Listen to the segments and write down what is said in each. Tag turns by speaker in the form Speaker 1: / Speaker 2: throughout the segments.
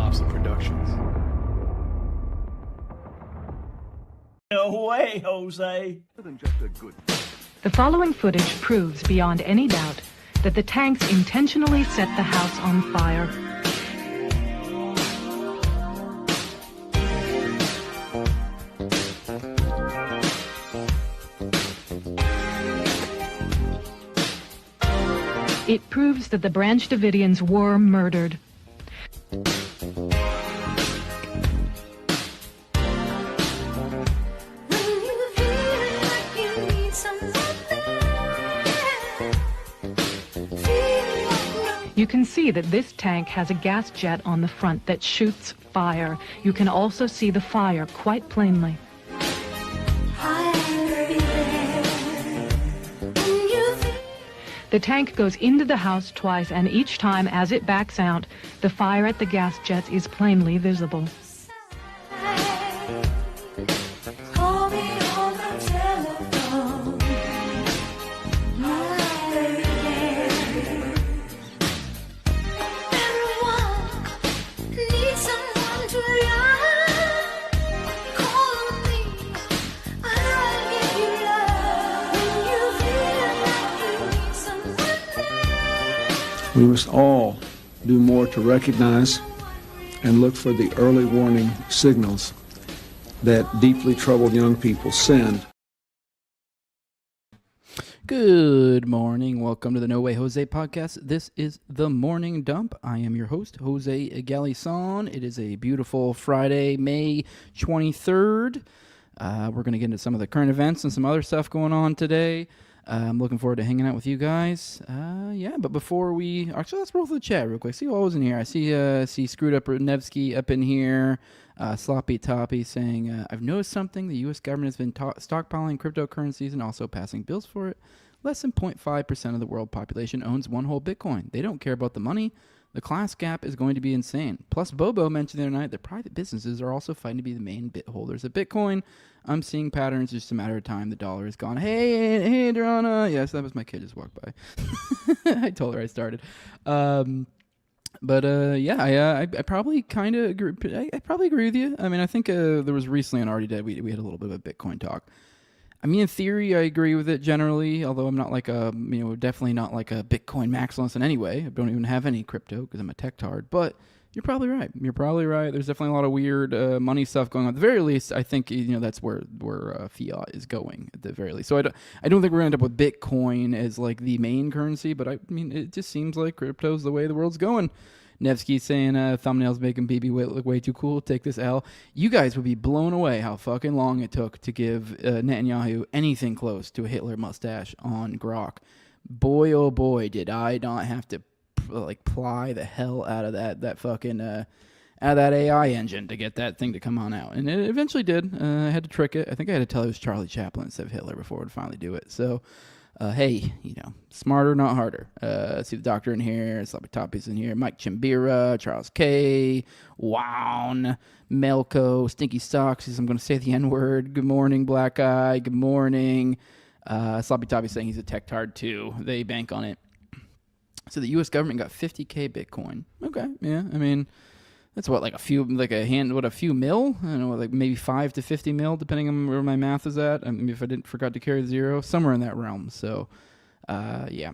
Speaker 1: Thompson Productions.
Speaker 2: No way, Jose.
Speaker 3: The following footage proves beyond any doubt that the tanks intentionally set the house on fire. It proves that the Branch Davidians were murdered. You can see that this tank has a gas jet on the front that shoots fire. You can also see the fire quite plainly. The tank goes into the house twice, and each time as it backs out, the fire at the gas jets is plainly visible.
Speaker 4: We must all do more to recognize and look for the early warning signals that deeply troubled young people send.
Speaker 5: Good morning. Welcome to the No Way Jose podcast. This is the Morning Dump. I am your host, Jose Galison. It is a beautiful Friday, May 23rd. We're going to get into some of the current events and some other stuff going on today. I'm looking forward to hanging out with you guys. But before we... Actually, let's roll through the chat real quick. See who was in here. I see Screwed Up Nevsky up in here. Sloppy Toppy saying, I've noticed something. The U.S. government has been stockpiling cryptocurrencies and also passing bills for it. Less than 0.5% of the world population owns one whole Bitcoin. They don't care about the money. The class gap is going to be insane. Plus, Bobo mentioned the other night that private businesses are also fighting to be the main bit holders of Bitcoin. I'm seeing patterns. It's just a matter of time. The dollar is gone. Hey, Drana. Yes, that was my kid just walked by. I told her I started. I probably kind of agree. I probably agree with you. I mean, I think there was recently on Already Dead, we had a little bit of a Bitcoin talk. I mean, in theory, I agree with it generally, although I'm not definitely not like a Bitcoin maximalist in any way. I don't even have any crypto because I'm a tech tard, but you're probably right. There's definitely a lot of weird money stuff going on. At the very least, I think, that's where fiat is going at the very least. So I don't think we're going to end up with Bitcoin as like the main currency, but I mean, it just seems like crypto's the way the world's going. Nevsky saying thumbnails making BB look way too cool. Take this L. You guys would be blown away how fucking long it took to give Netanyahu anything close to a Hitler mustache on Grok. Boy, oh boy, did I not have to ply the hell out of that fucking out of that AI engine to get that thing to come on out, and it eventually did. I had to trick it. I think I had to tell it was Charlie Chaplin instead of Hitler before it would finally do it. So. Hey, smarter, not harder. See the doctor in here, Sloppy Toppy's in here, Mike Chimbira, Charles K, Wown, Melko, Stinky Socks says I'm going to say the N-word. Good morning, Black Guy. Good morning. Sloppy Toppy's saying he's a tech tard too. They bank on it. So the U.S. government got 50K Bitcoin. Okay, yeah, I mean... That's a few mil? I don't know, like maybe 5 to 50 mil, depending on where my math is at. I mean, if I forgot to carry the zero, somewhere in that realm. So, yeah.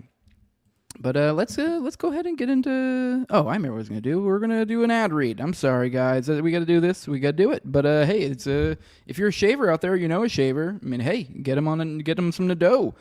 Speaker 5: But let's go ahead and get into. Oh, I remember what I was gonna do. We're gonna do an ad read. I'm sorry, guys. We got to do this. We got to do it. But hey, it's if you're a shaver out there, a shaver. I mean, hey, get him on and get him some Nado.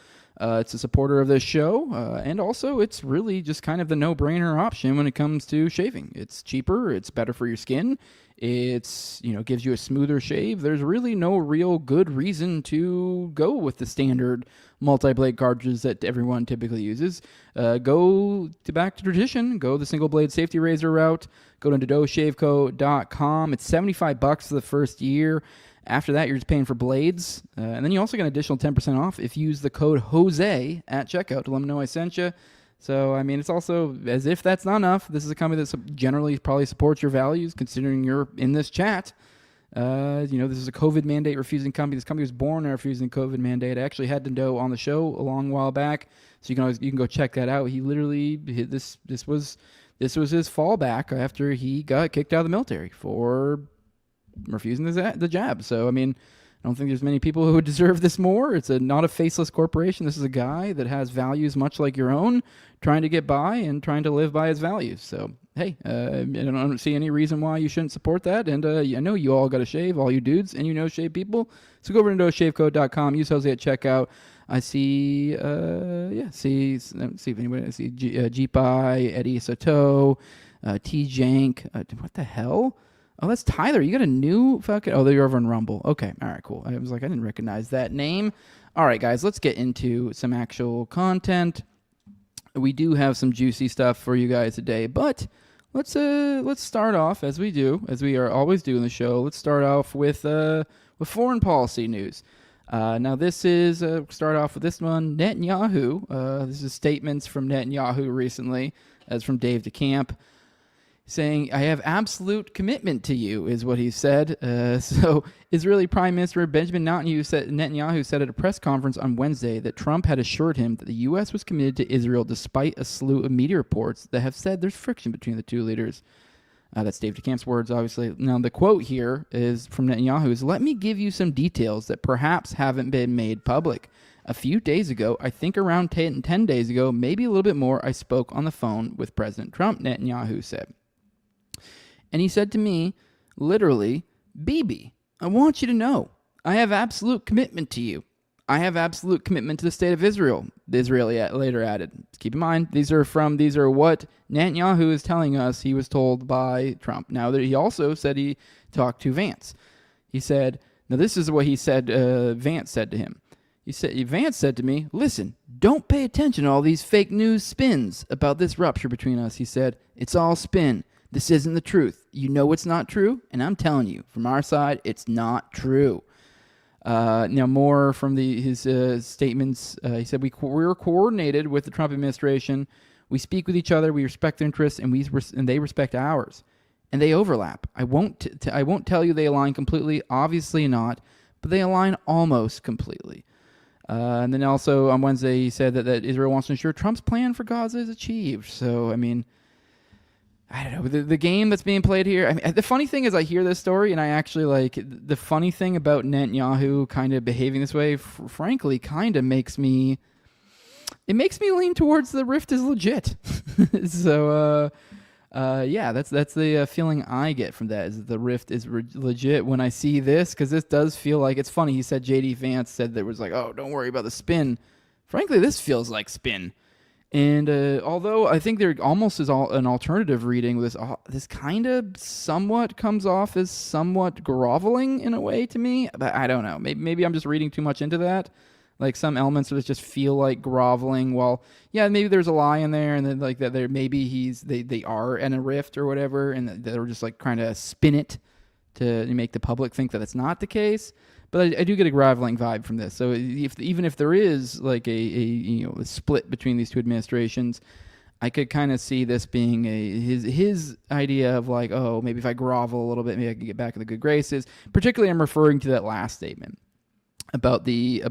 Speaker 5: It's a supporter of this show, and also it's really just kind of the no-brainer option when it comes to shaving. It's cheaper, it's better for your skin, it's, gives you a smoother shave. There's really no real good reason to go with the standard multi-blade cartridges that everyone typically uses. Go back to tradition, go the single-blade safety razor route, go to NWJ.com. It's $75 for the first year. After that, you're just paying for blades. And then you also get an additional 10% off if you use the code Jose at checkout to let them know I sent you. So, I mean, it's also, as if that's not enough, this is a company that generally probably supports your values, considering you're in this chat. This is a COVID mandate refusing company. This company was born refusing COVID mandate. I actually had Nado on the show a long while back, so you can go check that out. He literally, this this was his fallback after he got kicked out of the military for refusing the jab. So, I mean, I don't think there's many people who would deserve this more. It's not a faceless corporation. This is a guy that has values much like your own, trying to get by and trying to live by his values. So, hey, I don't see any reason why you shouldn't support that. And I know you all got to shave, all you dudes, and shave people. So go over to noshavecode.com, use Jose at checkout. I see, let's see if anybody, I see Jeepai, Eddie Sato, T-Jank. What the hell? Oh, that's Tyler. You got a new fucking... Oh, you're over on Rumble. Okay. All right, cool. I was like, I didn't recognize that name. All right, guys, let's get into some actual content. We do have some juicy stuff for you guys today, but let's start off as we are always doing the show. Let's start off with foreign policy news. Now, this is, start off with this one, Netanyahu. This is statements from Netanyahu recently, as from Dave DeCamp, saying, I have absolute commitment to you, is what he said. So Israeli Prime Minister Benjamin Netanyahu said at a press conference on Wednesday that Trump had assured him that the U.S. was committed to Israel despite a slew of media reports that have said there's friction between the two leaders. That's Dave DeCamp's words, obviously. Now, the quote here is from Netanyahu is, let me give you some details that perhaps haven't been made public. A few days ago, I think around 10 days ago, maybe a little bit more, I spoke on the phone with President Trump, Netanyahu said. And he said to me, literally, Bibi, I want you to know, I have absolute commitment to you. I have absolute commitment to the state of Israel, the Israeli later added. Keep in mind, these are what Netanyahu is telling us he was told by Trump. Now, that he also said he talked to Vance. He said, now this is what he said, Vance said to him. Vance said to me, listen, don't pay attention to all these fake news spins about this rupture between us. He said, it's all spin. This isn't the truth. You know it's not true, and I'm telling you, from our side, it's not true. Now, more from his statements. He said, we're coordinated with the Trump administration. We speak with each other. We respect their interests, and they respect ours. And they overlap. I won't tell you they align completely. Obviously not, but they align almost completely. And then also on Wednesday, he said that Israel wants to ensure Trump's plan for Gaza is achieved. So, I mean, I don't know, the game that's being played here. I mean, the funny thing is I hear this story, and I actually like the funny thing about Netanyahu kind of behaving this way, frankly, kind of makes me lean towards the rift is legit. So, yeah, that's the feeling I get from that, is that the rift is legit when I see this, because this does feel like, it's funny, he said J.D. Vance said there was like, oh, don't worry about the spin. Frankly, this feels like spin. And although I think there almost is an alternative reading with this kind of somewhat comes off as somewhat groveling in a way to me. But I don't know. Maybe I'm just reading too much into that. Like some elements of it just feel like groveling. Well, yeah, maybe there's a lie in there, and then like that there maybe they are in a rift or whatever, and they're just like trying to spin it to make the public think that it's not the case. But I do get a groveling vibe from this. So even if there is like a split between these two administrations, I could kind of see this being his idea of like, oh, maybe if I grovel a little bit, maybe I can get back in the good graces. Particularly, I'm referring to that last statement about the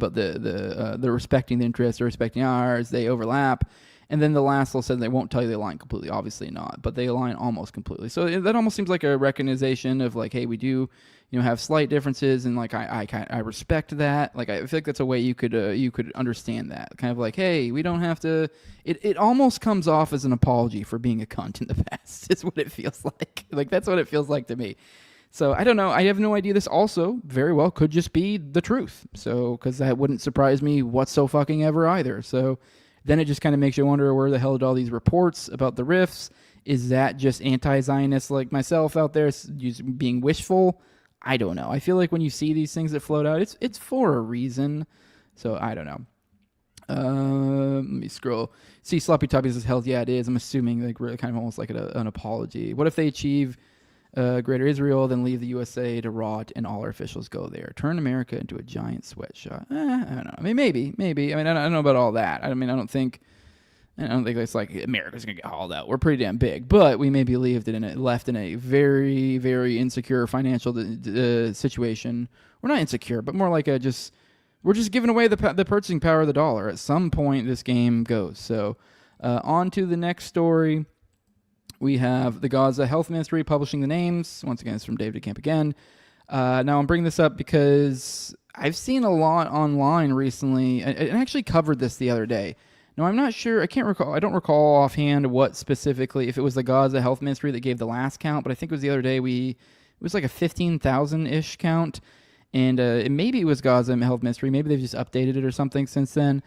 Speaker 5: respecting the interests, or respecting ours, they overlap. And then the last little said they won't tell you they align completely. Obviously not, but they align almost completely. So that almost seems like a recognition of like, hey, we do, have slight differences, and like I respect that. Like I feel like that's a way you could understand that. Kind of like, hey, we don't have to. It almost comes off as an apology for being a cunt in the past. Is what it feels like. Like that's what it feels like to me. So I don't know. I have no idea. This also very well could just be the truth. So because that wouldn't surprise me whatsoever either. So. Then it just kind of makes you wonder, where the hell did all these reports about the rifts? Is that just anti-Zionists like myself out there being wishful? I don't know. I feel like when you see these things that float out, it's for a reason. So I don't know. Let me scroll. See, Sloppy Toppy says, hell yeah, it is. I'm assuming like really kind of almost like an apology. What if they achieve Greater Israel, then leave the USA to rot, and all our officials go there? Turn America into a giant sweatshop. I don't know. I mean, maybe. I mean, I don't know about all that. I mean, I don't think it's like America's gonna get hauled out. We're pretty damn big, but we may be left in a very, very insecure financial situation. We're not insecure, but more like we're just giving away the purchasing power of the dollar. At some point, this game goes. So, on to the next story. We have the Gaza Health Ministry publishing the names. Once again, it's from David Camp again. Now, I'm bringing this up because I've seen a lot online recently. I actually covered this the other day. Now, I'm not sure. I can't recall. I don't recall offhand what specifically, if it was the Gaza Health Ministry that gave the last count, but I think it was the other day. It was like a 15,000-ish count, and maybe it was Gaza Health Ministry. Maybe they've just updated it or something since then.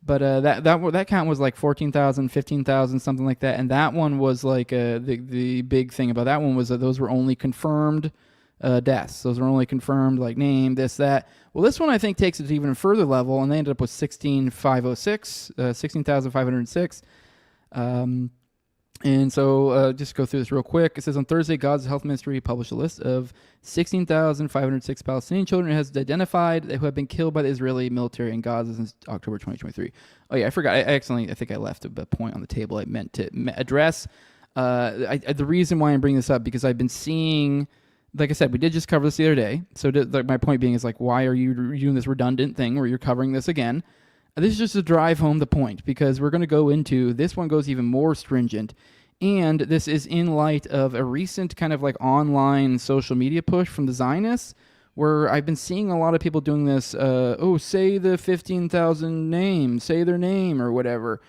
Speaker 5: But that count was like 14,000, 15,000, something like that. And that one was like the big thing about that one was that those were only confirmed deaths. Those were only confirmed, like name, this, that. Well, this one I think takes it to even a further level, and they ended up with 16,506. And so just go through this real quick. It says on Thursday, Gaza Health Ministry published a list of 16,506 Palestinian children it has identified who have been killed by the Israeli military in Gaza since October 2023. Oh, yeah, I forgot. I think I left a point on the table I meant to address. The reason why I'm bringing this up, because I've been seeing, like I said, we did just cover this the other day. So my point being is, like, why are you doing this redundant thing where you're covering this again? This is just to drive home the point, because we're going to go into, this one goes even more stringent, and this is in light of a recent kind of like online social media push from the Zionists, where I've been seeing a lot of people doing this, say the 15,000 name, say their name or whatever,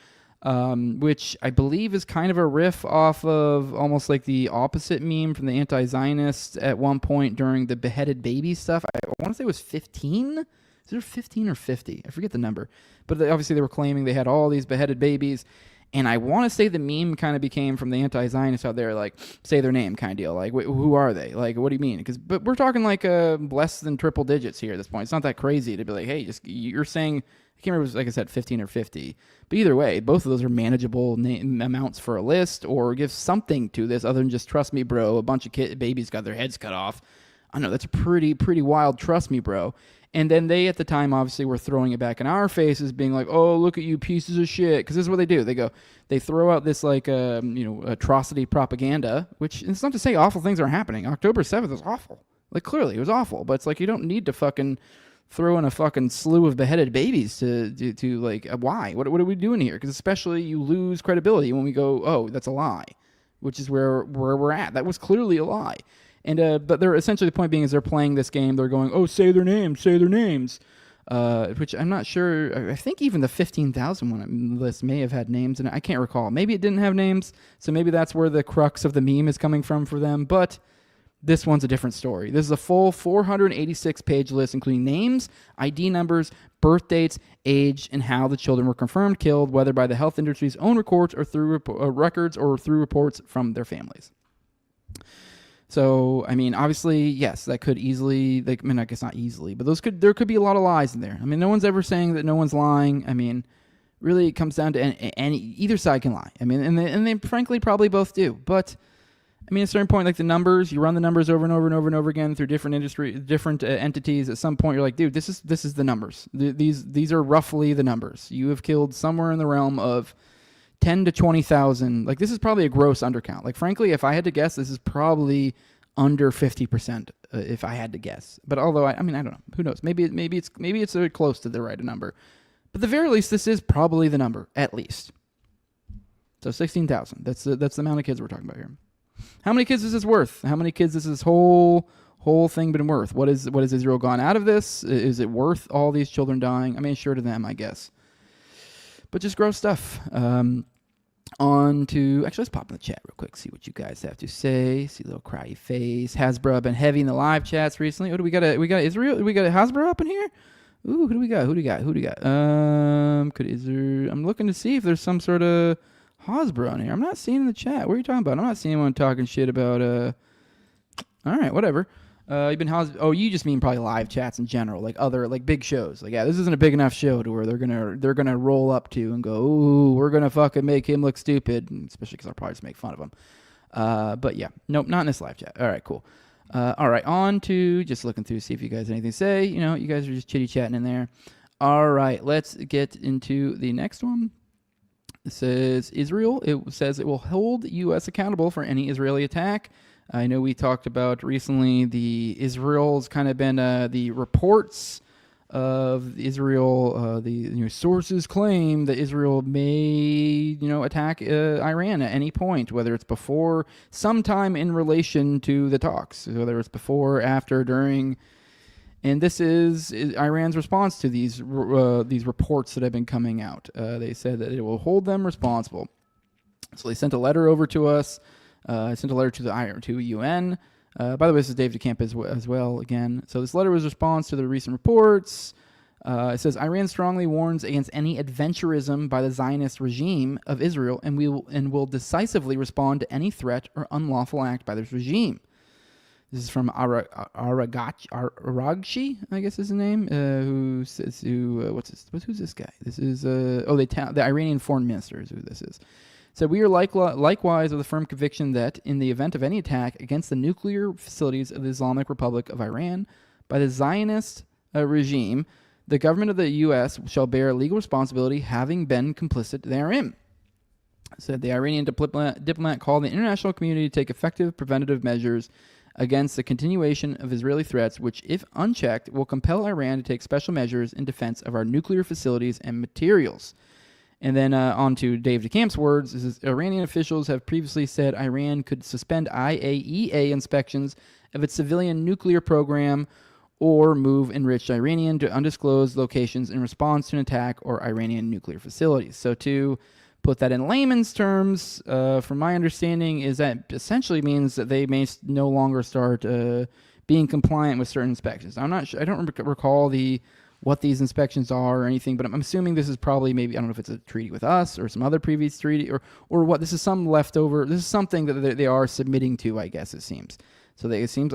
Speaker 5: which I believe is kind of a riff off of almost like the opposite meme from the anti-Zionists at one point during the beheaded baby stuff. I want to say it was 15? Is there 15 or 50? I forget the number. But obviously they were claiming they had all these beheaded babies. And I want to say the meme kind of became from the anti-Zionists out there, like, say their name kind of deal. Like, who are they? Like, what do you mean? But we're talking like less than triple digits here at this point. It's not that crazy to be like, hey, you're saying, I can't remember if it was, like I said, 15 or 50. But either way, both of those are manageable amounts for a list, or give something to this other than just, trust me, bro, a bunch of babies got their heads cut off. I know, that's a pretty wild, trust me, bro. And then they, at the time, obviously, were throwing it back in our faces, being like, oh, look at you pieces of shit. Because this is what they do. They throw out this, like, atrocity propaganda, which, it's not to say awful things are happening. October 7th was awful. Like, clearly, it was awful. But it's like, you don't need to fucking throw in a fucking slew of beheaded babies to like, why? What are we doing here? Because especially you lose credibility when we go, oh, that's a lie, which is where we're at. That was clearly a lie. And but they're essentially, the point being is they're playing this game. They're going, oh, say their names, which I'm not sure. I think even the 15,000 one list may have had names, and I can't recall. Maybe it didn't have names, so maybe that's where the crux of the meme is coming from for them. But this one's a different story. This is a full 486-page list, including names, ID numbers, birth dates, age, and how the children were confirmed killed, whether by the health industry's own records or through records or through reports from their families. So, I mean, obviously, yes, that could easily, I guess not easily, but there could be a lot of lies in there. I mean, no one's ever saying that no one's lying. I mean, really, it comes down to either side can lie. I mean, and they frankly probably both do. But, I mean, at a certain point, like the numbers, you run the numbers over and over and over and over again through different entities. At some point, you're like, dude, this is the numbers. These are roughly the numbers. You have killed somewhere in the realm of 10 to 20,000. Like, this is probably a gross undercount. Like, frankly, if I had to guess, this is probably under 50%, if I had to guess. But although I don't know. Who knows? Maybe it's close to the right number. But at the very least, this is probably the number, at least. So 16,000. That's the amount of kids we're talking about here. How many kids is this worth? How many kids is this whole thing been worth? What is Israel gone out of this? Is it worth all these children dying? I mean, sure to them, I guess. But just gross stuff. On to, actually, let's pop in the chat real quick, see what you guys have to say. See a little cryy face. Hasbro been heavy in the live chats recently. What do we got? We got Israel. We got Hasbro up in here. Ooh, who do we got? I'm looking to see if there's some sort of Hasbro on here. I'm not seeing in the chat. What are you talking about? I'm not seeing anyone talking shit about. All right, whatever. You just mean probably live chats in general, like other, like big shows. Like, yeah, this isn't a big enough show to where they're gonna roll up to and go, ooh, we're gonna fucking make him look stupid, especially because I'll probably just make fun of him. But yeah, nope, not in this live chat. All right, cool. All right, on to just looking through, see if you guys have anything to say. You know, you guys are just chitty chatting in there. All right, let's get into the next one. It says Israel. It says it will hold U.S. accountable for any Israeli attack. I know we talked about recently Israel's kind of been the reports of Israel. The sources claim that Israel may, attack Iran at any point, whether it's before, sometime in relation to the talks, whether it's before, after, during. And this is Iran's response to these reports that have been coming out. They said that it will hold them responsible. So they sent a letter over to us. I sent a letter to UN. By the way, this is Dave DeCamp as well again. So this letter was a response to the recent reports. It says Iran strongly warns against any adventurism by the Zionist regime of Israel, and will decisively respond to any threat or unlawful act by this regime. This is from Aragshi, I guess is his name. Who's this guy? This is the Iranian foreign minister is who this is. So we are likewise of the firm conviction that in the event of any attack against the nuclear facilities of the Islamic Republic of Iran by the Zionist regime, the government of the U.S. shall bear legal responsibility, having been complicit therein. Said the Iranian diplomat called the international community to take effective preventative measures against the continuation of Israeli threats, which, if unchecked, will compel Iran to take special measures in defense of our nuclear facilities and materials. And then on to Dave DeCamp's words. This is, Iranian officials have previously said Iran could suspend IAEA inspections of its civilian nuclear program or move enriched uranium to undisclosed locations in response to an attack or Iranian nuclear facilities. So to put that in layman's terms, from my understanding, is that essentially means that they may no longer start being compliant with certain inspections. I'm not sure. I don't recall what these inspections are or anything, but I'm assuming this is probably maybe, I don't know if it's a treaty with us or some other previous treaty or what. This is some leftover. This is something that they are submitting to, I guess it seems. So it seems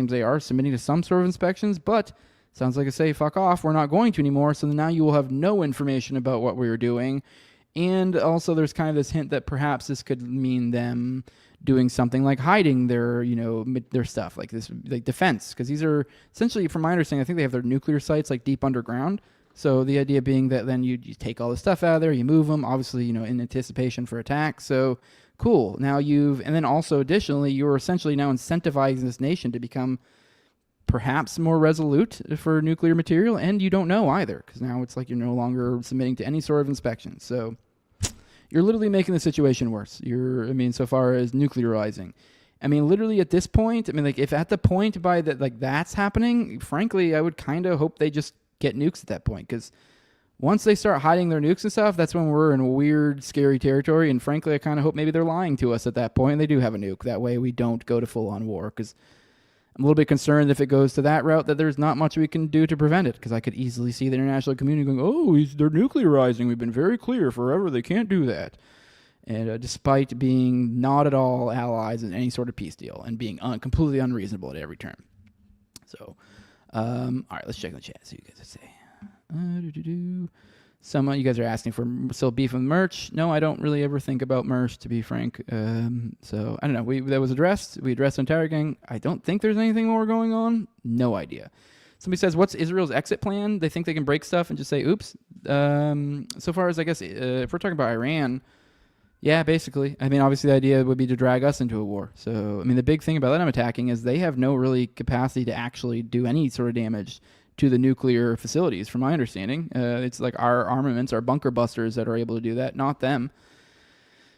Speaker 5: they are submitting to some sort of inspections, but sounds like I say, fuck off, we're not going to anymore. So now you will have no information about what we are doing. And also there's kind of this hint that perhaps this could mean them doing something like hiding their stuff, like this, like defense, because these are essentially, from my understanding, I think they have their nuclear sites like deep underground. So the idea being that then you take all the stuff out of there, you move them, obviously, in anticipation for attack. So cool. Now and then also additionally, you're essentially now incentivizing this nation to become perhaps more resolute for nuclear material, and you don't know either, because now it's like you're no longer submitting to any sort of inspection. So you're literally making the situation worse. So far as nuclearizing. Literally at this point, if at the point by that, like that's happening, frankly, I would kind of hope they just get nukes at that point, because once they start hiding their nukes and stuff, that's when we're in weird, scary territory. And frankly, I kind of hope maybe they're lying to us at that point and they do have a nuke. That way we don't go to full-on war, because I'm a little bit concerned if it goes to that route that there's not much we can do to prevent it, because I could easily see the international community going, they're nuclearizing. We've been very clear forever. They can't do that. And despite being not at all allies in any sort of peace deal and being completely unreasonable at every turn. So, all right, let's check the chat, see what you guys say. Some of you guys are asking for still beef with merch. No, I don't really ever think about merch, to be frank. So I don't know. That was addressed. We addressed the entire gang. I don't think there's anything more going on. No idea. Somebody says, what's Israel's exit plan? They think they can break stuff and just say, oops. So far as I guess, if we're talking about Iran, yeah, basically. Obviously the idea would be to drag us into a war. So, the big thing about them attacking is they have no really capacity to actually do any sort of damage to the nuclear facilities, from my understanding. It's like our armaments, our bunker busters that are able to do that, not them.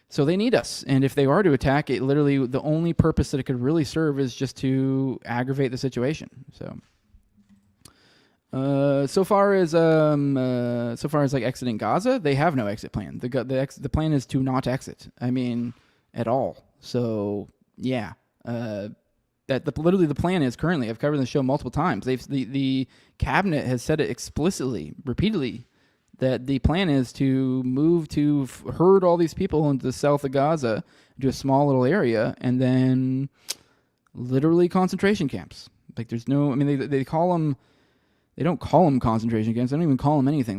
Speaker 5: So they need us. And if they are to attack, it literally, the only purpose that it could really serve is just to aggravate the situation. So far as like exiting Gaza, they have no exit plan. The plan is to not exit. At all. So yeah, literally the plan is currently. I've covered the show multiple times. The cabinet has said it explicitly, repeatedly, that the plan is to move to herd all these people into the south of Gaza, to a small little area, and then literally concentration camps. Like there's no. They call them. They don't call them concentration camps. They don't even call them anything.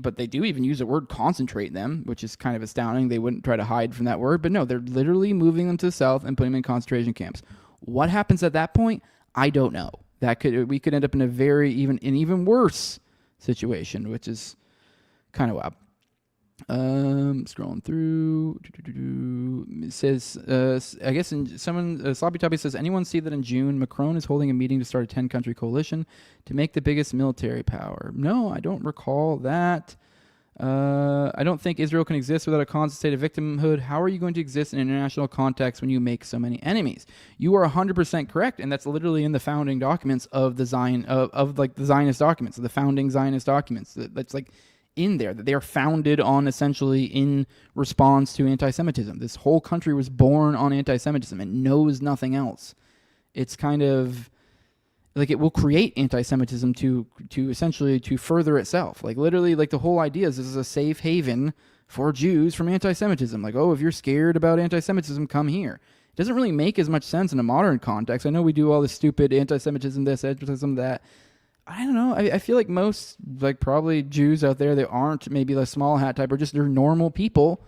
Speaker 5: But they do even use the word concentrate them, which is kind of astounding. They wouldn't try to hide from that word. But no, they're literally moving them to the south and putting them in concentration camps. What happens at that point? I don't know. We could end up in an even worse situation, which is kind of wild. Scrolling through. It says, I guess Sloppy Toppy says, anyone see that in June, Macron is holding a meeting to start a 10-country coalition to make the biggest military power? No, I don't recall that. I don't think Israel can exist without a constant state of victimhood. How are you going to exist in international context when you make so many enemies? You are 100% correct, and that's literally in the founding documents of the the Zionist documents, of the founding Zionist documents. That's like in there, that they are founded on essentially in response to anti-Semitism. This whole country was born on anti-Semitism and knows nothing else. It's kind of like it will create anti-Semitism to essentially to further itself. Like literally, like the whole idea is this is a safe haven for Jews from anti-Semitism. Like, oh, if you're scared about anti-Semitism, come here. It doesn't really make as much sense in a modern context. I know we do all this stupid anti-Semitism this, anti-Semitism that. I don't know. I feel like most, like probably Jews out there that aren't maybe the small hat type or just they're normal people.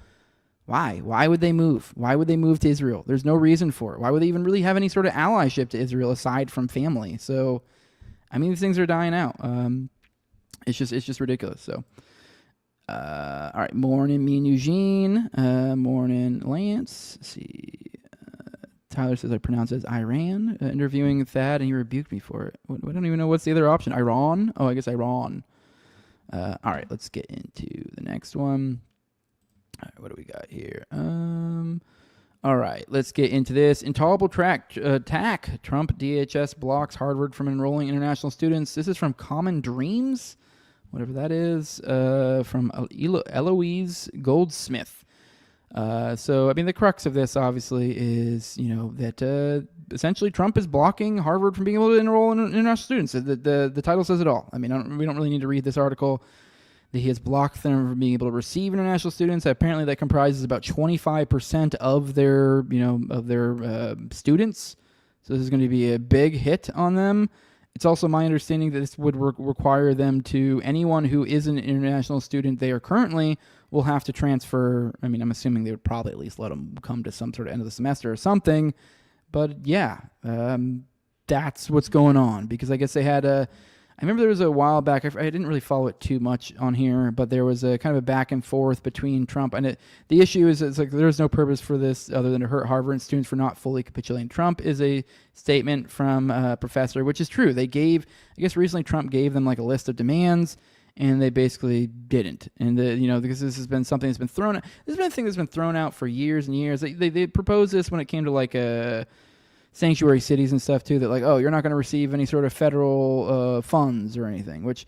Speaker 5: Why? Why would they move? Why would they move to Israel? There's no reason for it. Why would they even really have any sort of allyship to Israel aside from family? So, I mean, these things are dying out. It's just ridiculous. So, all right. Morning, me and Eugene. Morning, Lance. Let's see. Tyler says I pronounce it as Iran. Interviewing Thad, and he rebuked me for it. I don't even know what's the other option. Iran? Oh, I guess Iran. All right, let's get into the next one. All right, what do we got here? All right, let's get into this. Intolerable attack. Trump DHS blocks Harvard from enrolling international students. This is from Common Dreams, whatever that is, from Eloise Goldsmith. So, I mean, the crux of this, obviously, is, that essentially Trump is blocking Harvard from being able to enroll in international students. The title says it all. I mean, we don't really need to read this article. That he has blocked them from being able to receive international students. Apparently, that comprises about 25% of their, students. So this is going to be a big hit on them. It's also my understanding that this would require them to, anyone who is an international student there currently will have to transfer. I mean, I'm assuming they would probably at least let them come to some sort of end of the semester or something. But yeah, that's what's going on. Because I guess they had I remember there was a while back, I didn't really follow it too much on here, but there was a kind of a back and forth between Trump and the issue is it's like there's no purpose for this other than to hurt Harvard and students for not fully capitulating. Trump is a statement from a professor, which is true. I guess recently Trump gave them like a list of demands, and they basically didn't. And because this has been something that's been thrown out. This has been a thing that's been thrown out for years and years. They proposed this when it came to like sanctuary cities and stuff too, that like, oh, you're not going to receive any sort of federal funds or anything, which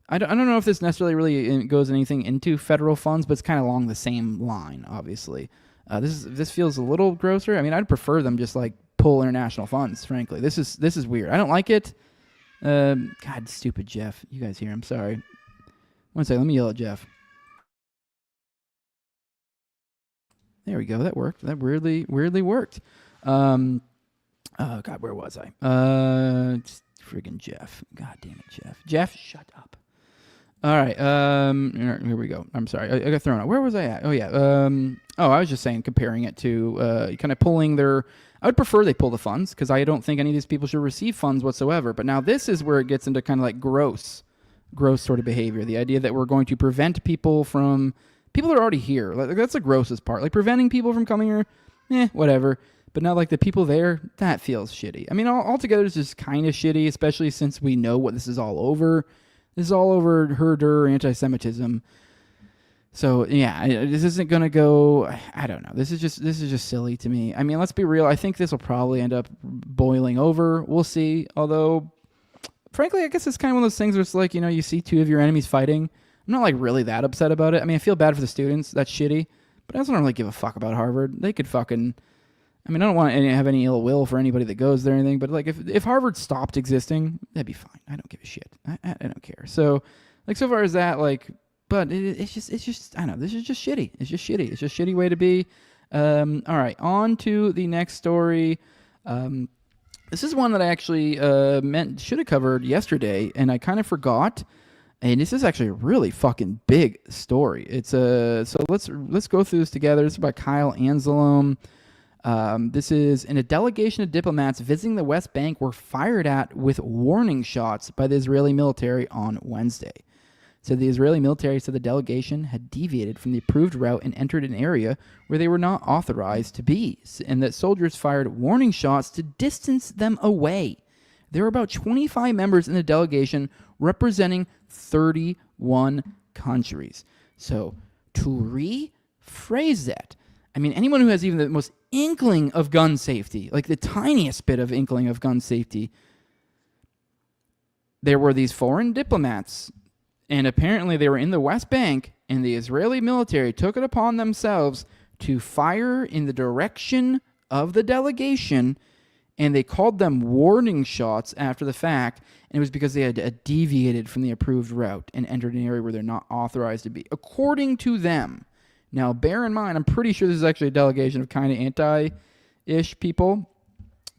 Speaker 5: I don't know if this necessarily really goes anything into federal funds, but it's kind of along the same line, obviously. This feels a little grosser. I mean, I'd prefer them just like pull international funds, frankly. This is weird. I don't like it. God, stupid Jeff. You guys hear him. Sorry. One second. Let me yell at Jeff. There we go. That worked. That weirdly worked. Oh, God, where was I? Friggin' Jeff. God damn it, Jeff. Jeff, shut up. All right. Here we go. I'm sorry. I got thrown out. Where was I at? Oh, yeah. I was just saying, comparing it to kind of pulling their... I would prefer they pull the funds, because I don't think any of these people should receive funds whatsoever. But now this is where it gets into kind of like gross sort of behavior. The idea that we're going to prevent people that are already here. Like, that's the grossest part. Like, preventing people from coming here, whatever. But now, like, the people there, that feels shitty. I mean, altogether, it's just kind of shitty, especially since we know what this is all over. This is all over herder anti-Semitism. So, yeah, this isn't going to go... I don't know. This is just silly to me. I mean, let's be real. I think this will probably end up boiling over. We'll see. Although, frankly, I guess it's kind of one of those things where it's like, you see two of your enemies fighting. I'm not, like, really that upset about it. I mean, I feel bad for the students. That's shitty. But I also don't really give a fuck about Harvard. They could fucking... I mean, I don't want to have any ill will for anybody that goes there or anything, but like if Harvard stopped existing, that'd be fine. I don't give a shit. I don't care. So, like, so far as that, like, but it's just I don't know. This is just shitty. It's just shitty. It's just a shitty way to be. All right, on to the next story. This is one that I actually should have covered yesterday, and I kind of forgot. And this is actually a really fucking big story. It's so let's go through this together. This is about Kyle Anzalone. This is a delegation of diplomats visiting the West Bank were fired at with warning shots by the Israeli military on Wednesday. So the Israeli military said the delegation had deviated from the approved route and entered an area where they were not authorized to be, and that soldiers fired warning shots to distance them away. There were about 25 members in the delegation representing 31 countries. So to rephrase that, I mean, anyone who has even the most inkling of gun safety, like the tiniest bit of inkling of gun safety, there were these foreign diplomats, and apparently they were in the West Bank, and the Israeli military took it upon themselves to fire in the direction of the delegation, and they called them warning shots after the fact, and it was because they had deviated from the approved route and entered an area where they're not authorized to be, according to them. Now, bear in mind, I'm pretty sure this is actually a delegation of kind of anti-ish people.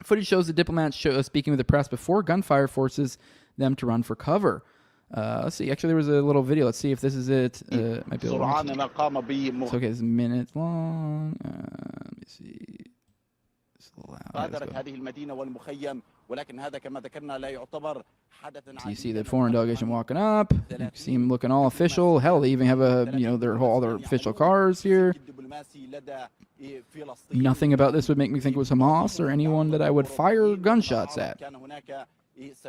Speaker 5: Footage shows the diplomats speaking with the press before gunfire forces them to run for cover. Let's see. Actually, there was a little video. Let's see if this is it. Might be a little. It's okay. It's minutes long. Let me see. It's a little loud. So you see the foreign delegation walking up. You see him looking all official. Hell, they even have all their official cars here. Nothing about this would make me think it was Hamas or anyone that I would fire gunshots at. I think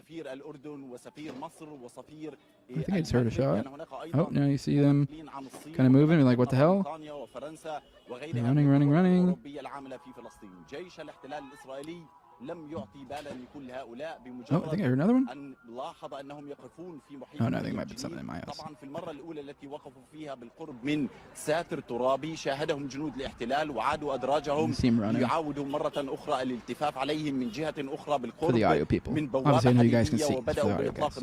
Speaker 5: I just heard a shot. Oh, now you see them kind of moving. You're like, what the hell? Running. Oh, I think I heard another one. Oh, no, I think it might be something in my house. You see him running. For the audio people. Obviously, I know you guys can see. For the audio guys.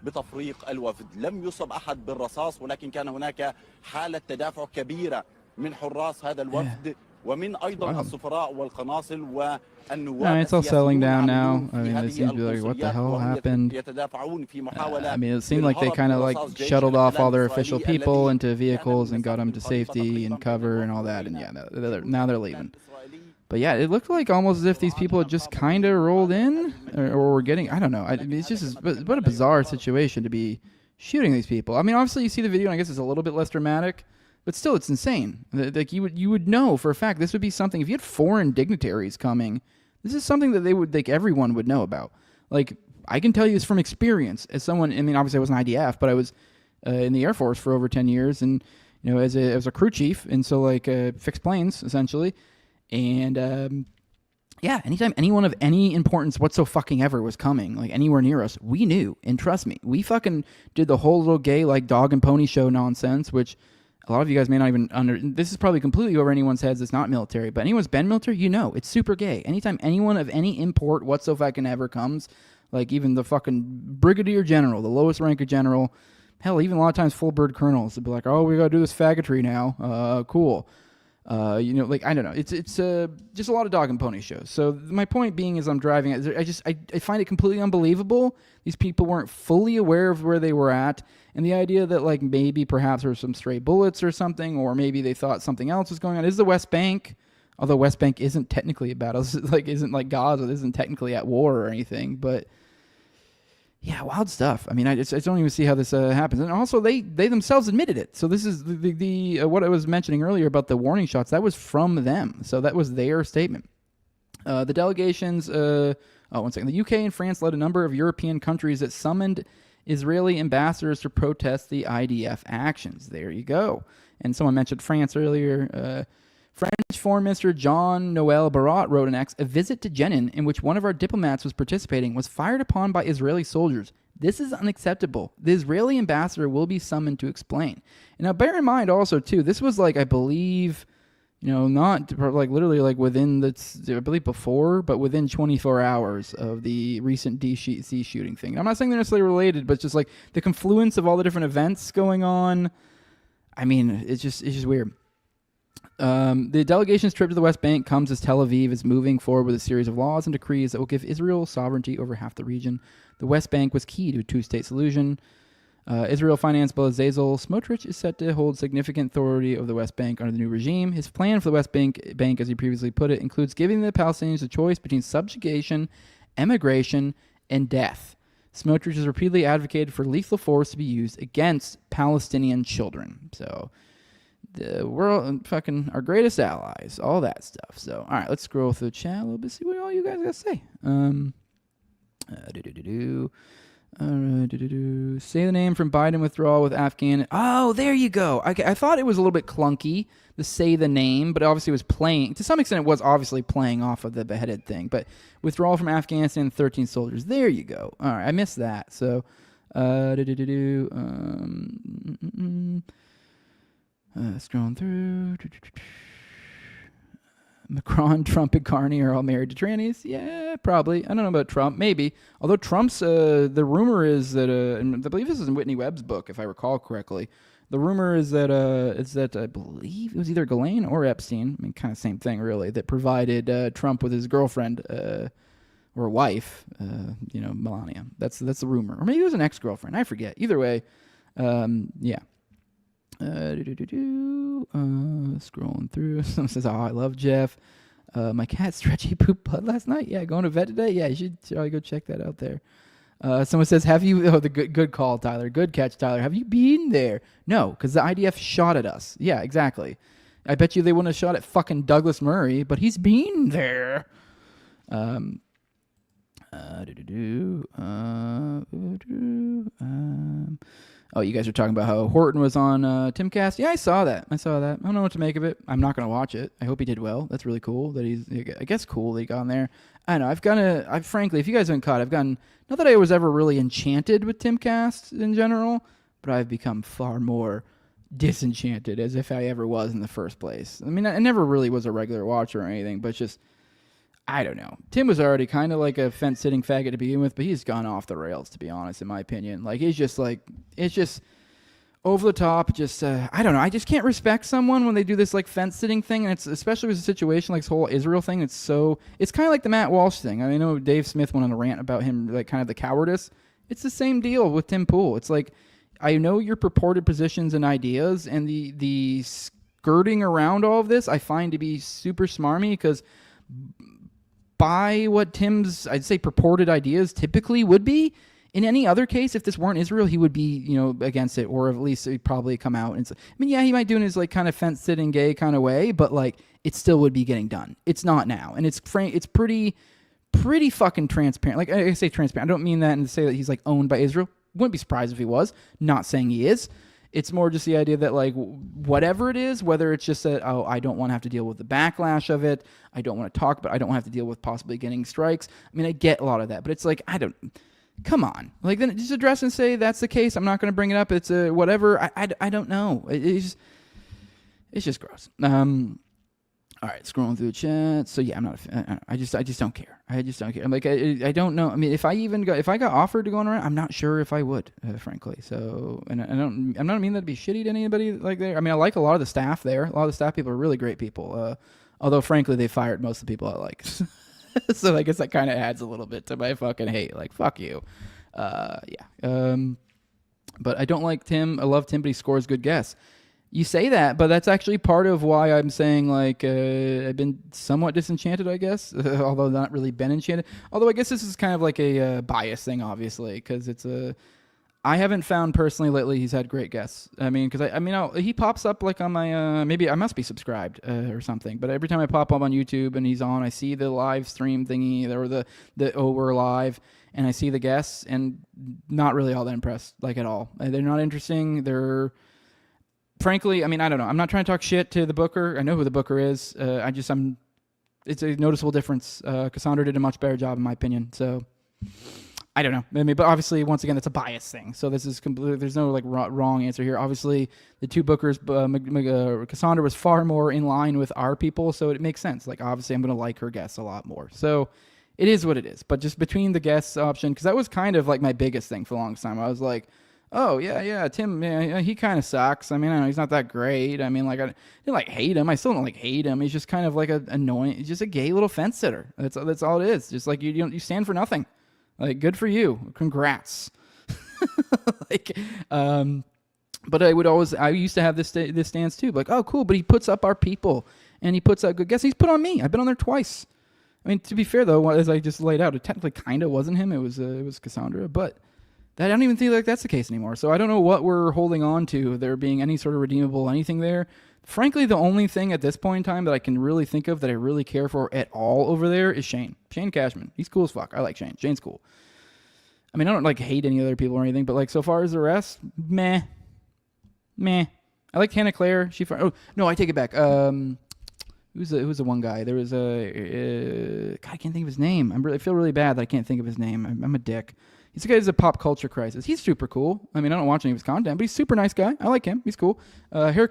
Speaker 1: بتفريق الوفد لم يصب أحد بالرصاص ولكن كان هناك حالة تدافع كبيرة من حراس هذا الوفد ومن أيضا السفراء والقناصل والنواب.
Speaker 5: It's all settling down now. I mean, it seems to be like, what the hell happened? I mean, it seemed like they kind of like shuttled off all their official people into vehicles and got them to safety and cover and all that. And yeah, now they're leaving. But yeah, it looked like almost as if these people had just kind of rolled in or were getting, I don't know. I mean, it's just what a bizarre situation to be shooting these people. I mean, obviously you see the video and I guess it's a little bit less dramatic, but still it's insane. Like you would know for a fact this would be something, if you had foreign dignitaries coming, this is something that they would, like, everyone would know about. Like, I can tell you this from experience as someone, I mean, obviously I was an IDF, but I was in the Air Force for over 10 years and, you know, as a crew chief, and so like fixed planes essentially. And, yeah, anytime anyone of any importance whatsoever was coming, like anywhere near us, we knew. And trust me, we fucking did the whole little gay, like, dog and pony show nonsense, which a lot of you guys may not even this is probably completely over anyone's heads that's not military, but anyone's been military, you know, it's super gay. Anytime anyone of any import whatsoever comes, like even the fucking brigadier general, the lowest rank of general, hell, even a lot of times full bird colonels, they'd be like, oh, we gotta do this faggotry now. Cool. You know, like, I don't know. It's just a lot of dog and pony shows. So my point being is I'm driving. I find it completely unbelievable. These people weren't fully aware of where they were at. And the idea that, like, maybe perhaps there were some stray bullets or something, or maybe they thought something else was going on. This is the West Bank, although West Bank isn't technically a battle. Isn't like Gaza. This isn't technically at war or anything, but yeah, wild stuff. I mean, I don't even see how this happens. And also, they themselves admitted it. So this is the what I was mentioning earlier about the warning shots. That was from them. So that was their statement. The delegations. One second. The UK and France led a number of European countries that summoned Israeli ambassadors to protest the IDF actions. There you go. And someone mentioned France earlier. French Foreign Minister Jean-Noel Barrot wrote an a visit to Jenin in which one of our diplomats was participating was fired upon by Israeli soldiers. This is unacceptable. The Israeli ambassador will be summoned to explain. And now bear in mind also, too, this was like, I believe, you know, not like literally like within I believe before, but within 24 hours of the recent DC shooting thing. And I'm not saying they're necessarily related, but just like the confluence of all the different events going on. I mean, it's just weird. The delegation's trip to the West Bank comes as Tel Aviv is moving forward with a series of laws and decrees that will give Israel sovereignty over half the region. The West Bank was key to a two-state solution. Israel financed Bezalel Smotrich is set to hold significant authority over the West Bank under the new regime. His plan for the West Bank, as he previously put it, includes giving the Palestinians a choice between subjugation, emigration, and death. Smotrich has repeatedly advocated for lethal force to be used against Palestinian children. So the world, fucking our greatest allies, all that stuff. So, all right, let's scroll through the chat a little bit, see what all you guys got to say. Say the name from Biden withdrawal with Afghan. Oh, there you go. I thought it was a little bit clunky to say the name, but obviously it was playing. To some extent, it was obviously playing off of the beheaded thing. But withdrawal from Afghanistan, 13 soldiers. There you go. All right, I missed that. So, scrolling through. Macron, Trump, and Carney are all married to trannies. Yeah, probably. I don't know about Trump. Maybe. Although Trump's, the rumor is that, and I believe this is in Whitney Webb's book, if I recall correctly. The rumor is that, I believe it was either Ghislaine or Epstein. I mean, kind of same thing, really, that provided Trump with his girlfriend, or wife, Melania. That's the rumor. Or maybe it was an ex-girlfriend. I forget. Either way, yeah. Scrolling through. Someone says, "Oh, I love Jeff. My cat stretchy poop blood last night. Yeah, going to vet today. Yeah, you should probably go check that out there." Someone says, "Have you?" Oh, the good call, Tyler. Good catch, Tyler. Have you been there? No, because the IDF shot at us. Yeah, exactly. I bet you they wouldn't have shot at fucking Douglas Murray, but he's been there. Oh, you guys are talking about how Horton was on Timcast. Yeah, I saw that. I don't know what to make of it. I'm not going to watch it. I hope he did well. That's really cool that I guess cool that he got on there. I don't know. Frankly, if you guys haven't caught, I've gotten, not that I was ever really enchanted with Timcast in general, but I've become far more disenchanted as if I ever was in the first place. I mean, I never really was a regular watcher or anything, but just, I don't know. Tim was already kind of like a fence-sitting faggot to begin with, but he's gone off the rails, to be honest, in my opinion. Like, it's just over the top. Just, I don't know. I just can't respect someone when they do this, like, fence-sitting thing, and it's especially with a situation like this whole Israel thing. It's kind of like the Matt Walsh thing. I know Dave Smith went on a rant about him, like, kind of the cowardice. It's the same deal with Tim Pool. It's like, I know your purported positions and ideas, and the skirting around all of this I find to be super smarmy, because by what Tim's, I'd say, purported ideas typically would be, in any other case, if this weren't Israel, he would be, against it, or at least he'd probably come out and say, I mean, yeah, he might do it in his, like, kind of fence-sitting gay kind of way, but, like, it still would be getting done. It's not now, and it's pretty fucking transparent. Like, I say transparent, I don't mean that and say that he's, like, owned by Israel. Wouldn't be surprised if he was. Not saying he is. It's more just the idea that, like, whatever it is, whether it's just that, I don't want to have to deal with the backlash of it, I don't want to talk, but I don't want to have to deal with possibly getting strikes. I mean, I get a lot of that, but it's like, come on. Like, then just address and say, that's the case, I'm not going to bring it up, it's whatever. I don't know. It's just gross. All right, scrolling through the chat. So yeah, I'm not. I just don't care. I just don't care. I'm like, I don't know. I mean, if I got offered to go on around, I'm not sure if I would, frankly. So, and I'm not mean that to be shitty to anybody like there. I mean, I like a lot of the staff there. A lot of the staff people are really great people. Although frankly, they fired most of the people I like. So I guess that kind of adds a little bit to my fucking hate. Like, fuck you. Yeah. But I don't like Tim. I love Tim, but he scores good guests. You say that, but that's actually part of why I'm saying, like, I've been somewhat disenchanted, I guess, although not really been enchanted. Although I guess this is kind of like a bias thing, obviously, because I haven't found personally lately he's had great guests. I mean, because he pops up like on my, maybe I must be subscribed or something, but every time I pop up on YouTube and he's on, I see the live stream thingy or the we're live, and I see the guests, and not really all that impressed, like, at all. They're not interesting. Frankly, I mean, I don't know. I'm not trying to talk shit to the booker. I know who the booker is. It's a noticeable difference. Cassandra did a much better job, in my opinion. So, I don't know. I mean, but obviously, once again, that's a bias thing. So this is completely, there's no, like, wrong answer here. Obviously, the two bookers, Cassandra was far more in line with our people, so it makes sense. Like, obviously, I'm going to like her guests a lot more. So, it is what it is. But just between the guests option, because that was kind of like my biggest thing for a long time. I was like, oh, yeah, Tim, yeah, he kind of sucks. I mean, I know he's not that great. I mean, like, I didn't, like, hate him. I still don't, like, hate him. He's just kind of, like, annoying. He's just a gay little fence sitter. That's all it is. Just, like, you stand for nothing. Like, good for you. Congrats. Like, but I used to have this stance, too. Like, oh, cool, but he puts up our people, and he puts out good guests. He's put on me. I've been on there twice. I mean, to be fair though, as I just laid out, it technically kind of wasn't him. It was Cassandra, but I don't even think like that's the case anymore. So I don't know what we're holding on to there being any sort of redeemable anything there. Frankly, the only thing at this point in time that I can really think of that I really care for at all over there is Shane Cashman. He's cool as fuck. I like Shane. Shane's cool. I mean, I don't like hate any other people or anything, but like so far as the rest, meh. I like Hannah Claire. Oh no, I take it back. Who's the one guy? There was God, I can't think of his name. I feel really bad that I can't think of his name. I'm a dick. He's the guy who's a pop culture crisis. He's super cool. I mean, I don't watch any of his content, but he's a super nice guy. I like him. He's cool. Hannah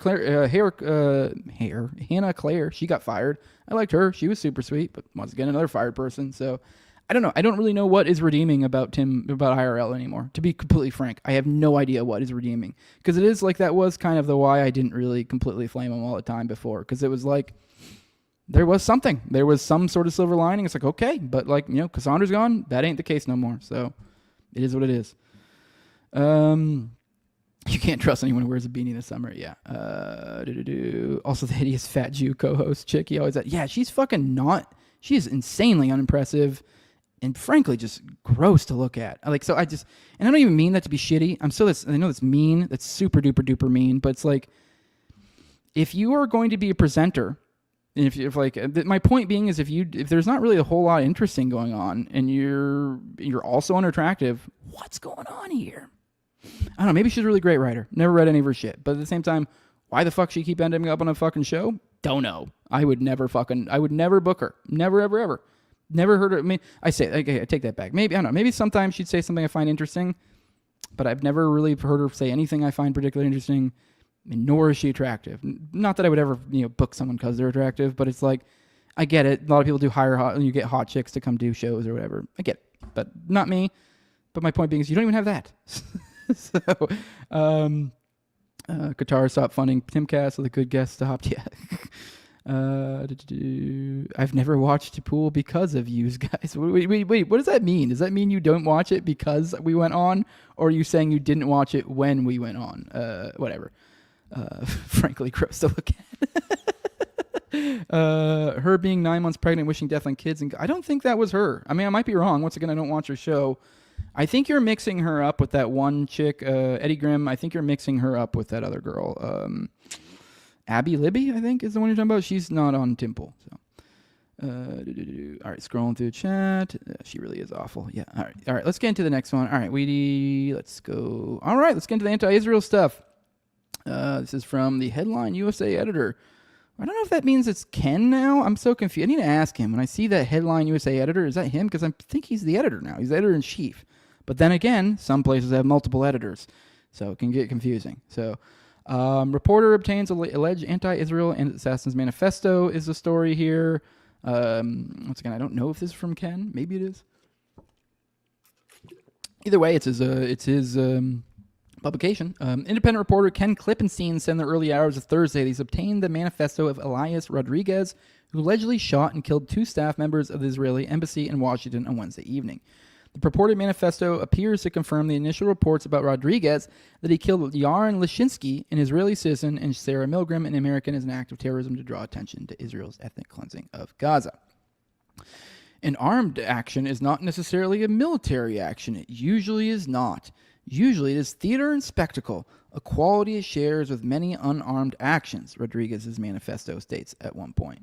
Speaker 5: Claire. She got fired. I liked her. She was super sweet, but once again, another fired person. So I don't know. I don't really know what is redeeming about IRL anymore. To be completely frank, I have no idea what is redeeming, because it is like that was kind of the why I didn't really completely flame him all the time before, because it was like there was something. There was some sort of silver lining. It's like, okay, but like, Cassandra's gone. That ain't the case no more. So it is what it is. You can't trust anyone who wears a beanie this summer. Yeah. Also, the hideous fat Jew co-host chick. He always yeah, she's fucking not. She is insanely unimpressive and frankly just gross to look at. And I don't even mean that to be shitty. I know that's mean. That's super duper duper mean. But it's like, if you are going to be a presenter, and if my point being is if there's not really a whole lot interesting going on and you're also unattractive, what's going on here? I don't know. Maybe she's a really great writer. Never read any of her shit. But at the same time, why the fuck she keep ending up on a fucking show? Don't know. I would never book her. Never, ever, ever. Never heard her. I mean, I take that back. Maybe, I don't know. Maybe sometimes she'd say something I find interesting, but I've never really heard her say anything I find particularly interesting, nor is she attractive. Not that I would ever, book someone because they're attractive, but it's like, I get it. A lot of people do you get hot chicks to come do shows or whatever. I get it, but not me. But my point being is you don't even have that. So, Qatar stopped funding Timcast, so the good guest stopped. Yeah. I've never watched a pool because of you guys. Wait. What does that mean? Does that mean you don't watch it because we went on, or are you saying you didn't watch it when we went on? Whatever. Frankly, gross to look at. Her being 9 months pregnant, wishing death on kids, and I don't think that was her. I mean, I might be wrong. Once again, I don't watch her show. I think you're mixing her up with that one chick, Eddie Grimm. I think you're mixing her up with that other girl, Abby Libby, I think is the one you're talking about. She's not on Timple. So, all right, scrolling through the chat. She really is awful. Yeah. All right. Let's get into the next one. All right, let's go. All right, let's get into the anti-Israel stuff. This is from the Headline USA editor. I don't know if that means it's Ken now. I'm so confused. I need to ask him. When I see that Headline USA editor, is that him? Because I think he's the editor now. He's the editor-in-chief. But then again, some places have multiple editors, so it can get confusing. So, reporter obtains alleged anti-Israel and Assassins Manifesto is the story here. Once again, I don't know if this is from Ken. Maybe it is. Either way, it's his publication. Independent reporter Ken Klippenstein said in the early hours of Thursday that he's obtained the manifesto of Elias Rodriguez, who allegedly shot and killed 2 staff members of the Israeli embassy in Washington on Wednesday evening. The purported manifesto appears to confirm the initial reports about Rodriguez that he killed Yaron Lishinsky, an Israeli citizen, and Sarah Milgram, an American, as an act of terrorism to draw attention to Israel's ethnic cleansing of Gaza. An armed action is not necessarily a military action. It usually is not. Usually it is theater and spectacle, a quality it shares with many unarmed actions, Rodriguez's manifesto states at one point.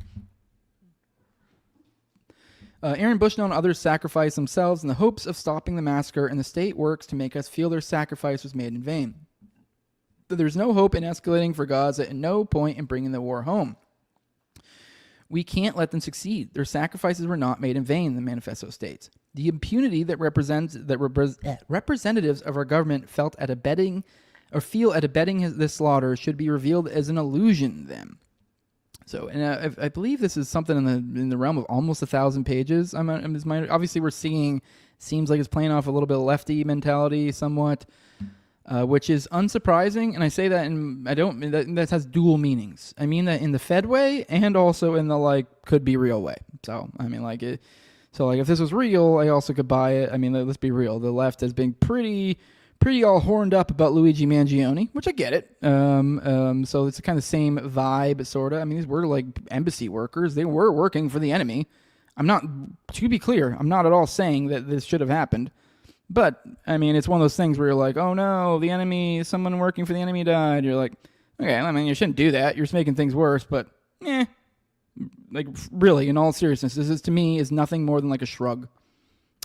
Speaker 5: Aaron Bushnell and others sacrifice themselves in the hopes of stopping the massacre, and the state works to make us feel their sacrifice was made in vain. But there's no hope in escalating for Gaza and no point in bringing the war home. We can't let them succeed. Their sacrifices were not made in vain, the manifesto states. The impunity that representatives of our government feel at abetting this slaughter should be revealed as an illusion then. So, and I believe this is something in the realm of almost 1,000 pages. Obviously, we're seeing, seems like it's playing off a little bit of lefty mentality somewhat, which is unsurprising. And I say that, that has dual meanings. I mean that in the Fed way and also in the could be real way. So, I mean if this was real, I also could buy it. I mean, let's be real. The left has been pretty all horned up about Luigi Mangione, which I get it. So it's kind of the same vibe, sort of. I mean, these were like embassy workers. They were working for the enemy. I'm not, to be clear, I'm not at all saying that this should have happened. But, I mean, it's one of those things where you're like, oh no, the enemy, someone working for the enemy died. You're like, okay, I mean, you shouldn't do that. You're just making things worse, but, like, really, in all seriousness, this is, to me, is nothing more than like a shrug.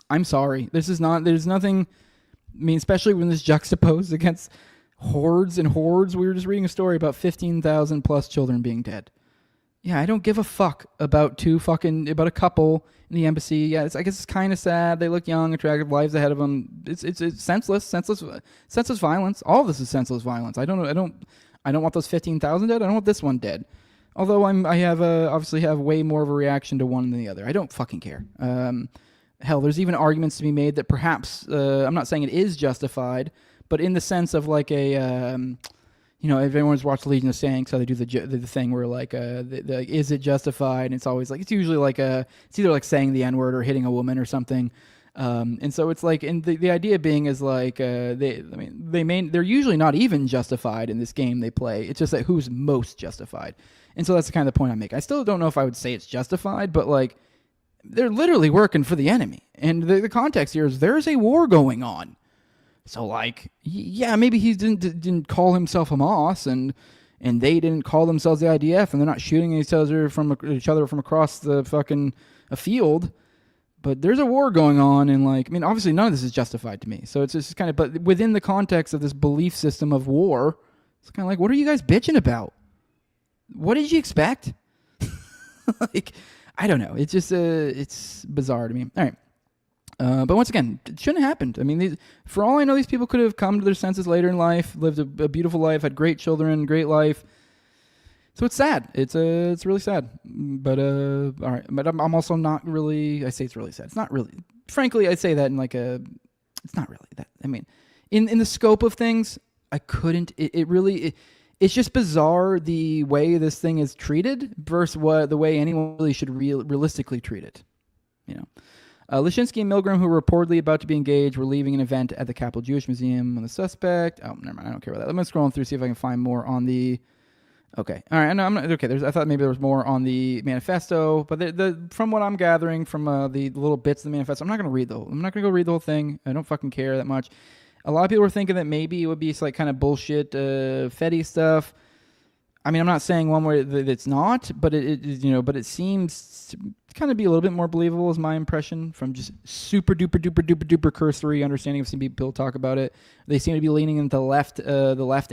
Speaker 5: I'm sorry. There's nothing, I mean, especially when this juxtaposed against hordes and hordes. We were just reading a story about 15,000 plus children being dead. Yeah, I don't give a fuck about about a couple in the embassy. Yeah, I guess it's kind of sad. They look young, attractive, lives ahead of them. It's senseless violence. All of this is senseless violence. I don't want those 15,000 dead. I don't want this one dead. Although I obviously have way more of a reaction to one than the other. I don't fucking care. Hell, there's even arguments to be made that perhaps I'm not saying it is justified, but in the sense of like a if anyone's watched Legion of Saints, so they do the thing where like is it justified? And it's always like it's usually like it's either like saying the N-word or hitting a woman or something. And so it's like, and the idea being is like they're usually not even justified in this game they play. It's just that who's most justified. And so that's the kind of the point I make. I still don't know if I would say it's justified, but like they're literally working for the enemy. And the context here is there's a war going on. So like, yeah, maybe he didn't call himself Hamas, and they didn't call themselves the IDF, and they're not shooting each other from across the fucking a field. But there's a war going on, and like, I mean, obviously none of this is justified to me. So it's just kind of, but within the context of this belief system of war, it's kind of like, what are you guys bitching about? What did you expect? Like, I don't know. It's just it's bizarre to me. All right. But once again, it shouldn't have happened. I mean, for all I know, these people could have come to their senses later in life, lived a beautiful life, had great children, great life. So it's sad. It's really sad. But all right. But I'm also not really. I say it's really sad. It's not really. Frankly, I say that in like a. It's not really that. I mean, in the scope of things, I couldn't. It's just bizarre the way this thing is treated versus the way anyone really should realistically treat it. You know. Leszczynski and Milgram, who were reportedly about to be engaged, were leaving an event at the Capitol Jewish Museum when the suspect... Oh, never mind. I don't care about that. I'm scrolling through, see if I can find more on the... Okay. All right. No, I'm not... Okay. I thought maybe there was more on the manifesto, but from what I'm gathering from the little bits of the manifesto, I'm not going to read the whole... I'm not going to go read the whole thing. I don't fucking care that much. A lot of people were thinking that maybe it would be like kind of bullshit Fetty stuff. I mean, I'm not saying one way that it's not, but but it seems to kind of be a little bit more believable is my impression from just super duper cursory understanding of some people talk about it. They seem to be leaning into the left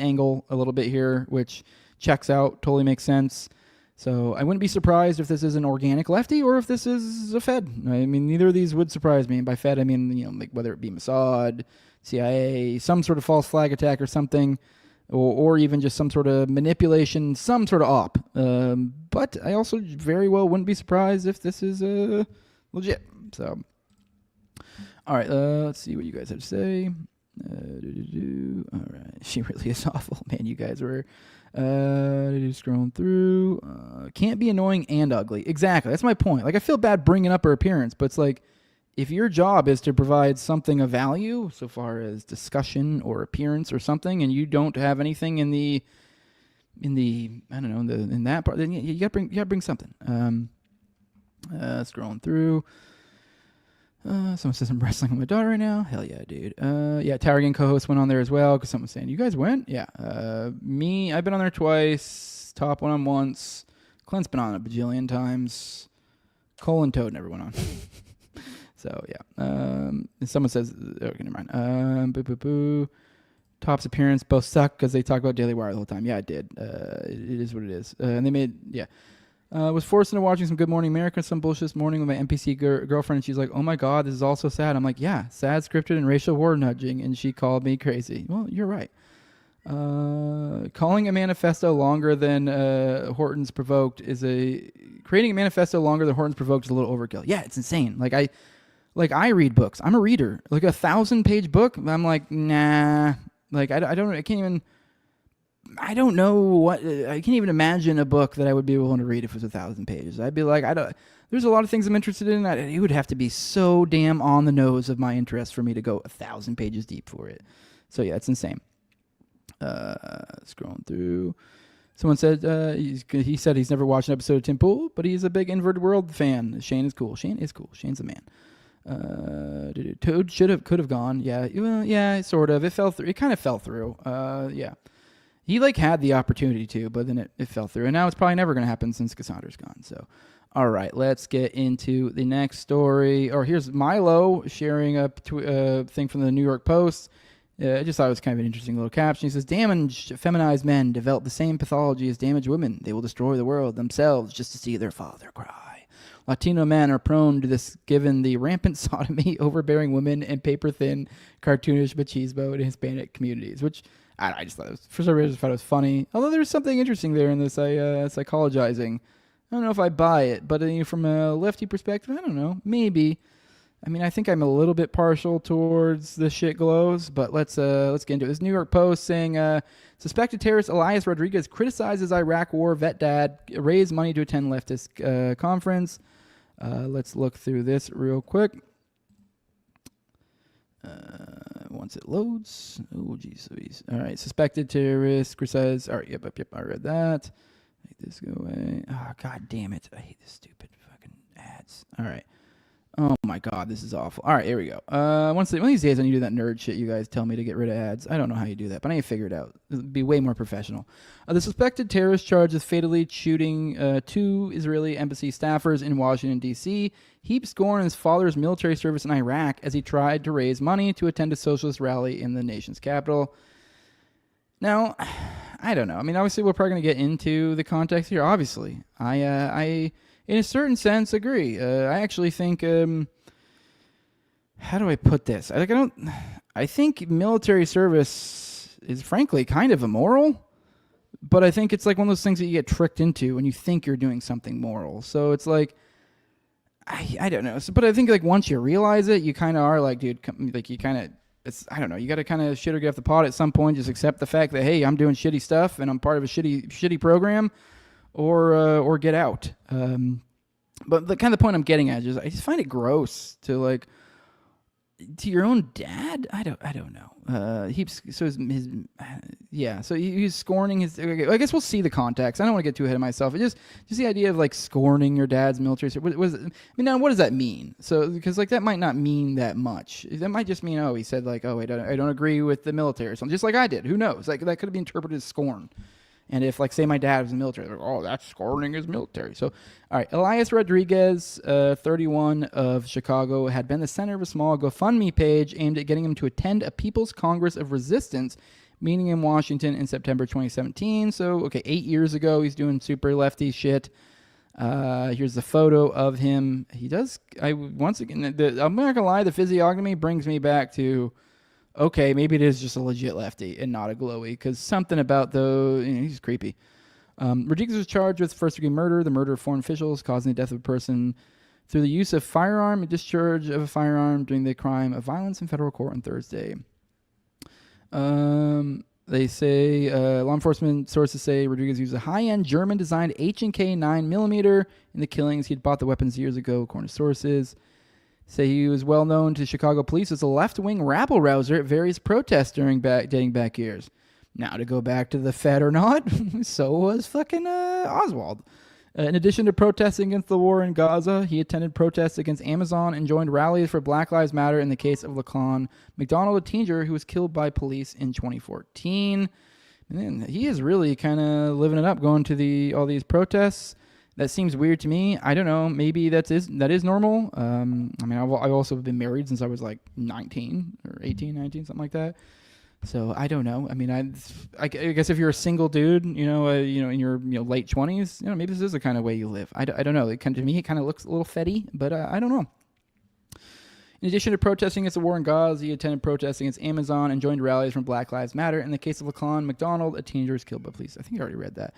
Speaker 5: angle a little bit here, which checks out, totally makes sense. So I wouldn't be surprised if this is an organic lefty or if this is a Fed. I mean, neither of these would surprise me. And by Fed, I mean, like whether it be Mossad, CIA, some sort of false flag attack or something. Or even just some sort of manipulation, some sort of op. But I also very well wouldn't be surprised if this is legit. So, all right, let's see what you guys have to say. All right, she really is awful, man. You guys were scrolling through. Can't be annoying and ugly. Exactly, that's my point. Like, I feel bad bringing up her appearance, but it's like, if your job is to provide something of value, so far as discussion or appearance or something, and you don't have anything in that part, then you gotta bring something. Scrolling through. Someone says I'm wrestling with my daughter right now. Hell yeah, dude. Yeah, Tarragon co-host went on there as well because someone was saying, you guys went? Yeah. Me, I've been on there twice. Top went on once. Clint's been on a bajillion times. Cole and Toad never went on. So, yeah. Someone says, okay, never mind. Top's appearance, both suck because they talk about Daily Wire the whole time. Yeah, it did. It is what it is. And they made, yeah. Was forced into watching some Good Morning America some bullshit this morning with my NPC girlfriend, and she's like, oh my God, this is all so sad. I'm like, yeah, sad, scripted, and racial war nudging, and she called me crazy. Well, you're right. Calling a manifesto longer than Horton's provoked creating a manifesto longer than Horton's provoked is a little overkill. Yeah, it's insane. Like I read books. I'm a reader. Like 1,000-page book, I'm like, nah. Like I don't know what I can't even imagine a book that I would be willing to read if it was 1,000 pages. I'd be like, there's a lot of things I'm interested in. It would have to be so damn on the nose of my interest for me to go 1,000 pages deep for it. So yeah, it's insane. Scrolling through. Someone said he said he's never watched an episode of Tim Pool, but he's a big Inverted World fan. Shane is cool. Shane is cool. Shane's the man. Toad could have gone. Yeah, well, yeah, sort of. It fell through. It kind of fell through. Yeah, he had the opportunity to, but then it fell through, and now it's probably never going to happen since Cassandra's gone. So, all right, let's get into the next story. Or here's Milo sharing a thing from the New York Post. I just thought it was kind of an interesting little caption. He says, damaged feminized men develop the same pathology as damaged women. They will destroy the world themselves just to see their father cry. Latino men are prone to this given the rampant sodomy, overbearing women, and paper-thin, cartoonish machismo in Hispanic communities, which I just thought it was, for some reason, I thought it was funny. Although there's something interesting there in this psychologizing. I don't know if I buy it, but from a lefty perspective, I don't know. Maybe. I mean, I think I'm a little bit partial towards the shit glows, but let's get into it. This New York Post saying suspected terrorist Elias Rodriguez criticizes Iraq war vet dad, raised money to attend leftist conference. Let's look through this real quick. Once it loads. Oh, geez. All right, suspected terrorist criticizes. All right, yep, I read that. Make this go away. Oh, God damn it. I hate this stupid fucking ads. All right. Oh my God, this is awful. All right, here we go. One of these days when you do that nerd shit, you guys tell me to get rid of ads. I don't know how you do that, but I need to figure it out. It'll be way more professional. The suspected terrorist charged with fatally shooting 2 Israeli embassy staffers in Washington, D.C. heaped scorn on his father's military service in Iraq as he tried to raise money to attend a socialist rally in the nation's capital. Now, I don't know. I mean, obviously, we're probably going to get into the context here. Obviously, I in a certain sense, agree. I actually think, how do I put this? I think military service is frankly kind of immoral, but I think it's like one of those things that you get tricked into when you think you're doing something moral. So it's like, I don't know. So, but I think like once you realize it, you kind of are like, dude, like you kind of, I don't know. You got to kind of shit or get off the pot at some point. Just accept the fact that, hey, I'm doing shitty stuff and I'm part of a shitty program. Or get out. But the kind of point I'm getting at is I just find it gross to to your own dad. I don't know. He's scorning his. Okay, I guess we'll see the context. I don't want to get too ahead of myself. Just the idea of scorning your dad's military service. Now what does that mean? So because that might not mean that much. That might just mean he said I don't agree with the military or something. Just like I did. Who knows? That could have been interpreted as scorn. And if, say, my dad was in the military, that's scorning his military. So, all right, Elias Rodriguez, 31, of Chicago, had been the center of a small GoFundMe page aimed at getting him to attend a People's Congress of Resistance meeting in Washington in September 2017. So, 8 years ago, he's doing super lefty shit. Here's the photo of him. He does, I'm not going to lie, the physiognomy brings me back to... okay, maybe it is just a legit lefty and not a glowy, because something about he's creepy. Rodriguez was charged with first-degree murder, the murder of foreign officials, causing the death of a person through the use of firearm and discharge of a firearm during the crime of violence in federal court on Thursday. They say, law enforcement sources say Rodriguez used a high-end German-designed H&K 9mm in the killings. He'd bought the weapons years ago, according to sources. Say he was well known to Chicago police as a left-wing rabble-rouser at various protests dating back years. Now, to go back to the Fed or not, so was fucking Oswald. In addition to protesting against the war in Gaza, he attended protests against Amazon and joined rallies for Black Lives Matter in the case of Laquan McDonald, a teenager who was killed by police in 2014. And he is really kind of living it up, going to all these protests. That seems weird to me. I don't know. Maybe that is normal. I've also been married since I was 19 or 18, 19, something like that. So I don't know. I mean, I guess if you're a single dude, in your late 20s, maybe this is the kind of way you live. I don't know. To me, it kind of looks a little fetty, but I don't know. In addition to protesting against the war in Gaza, he attended protests against Amazon and joined rallies from Black Lives Matter. In the case of Laquan McDonald, a teenager was killed by police. I think I already read that.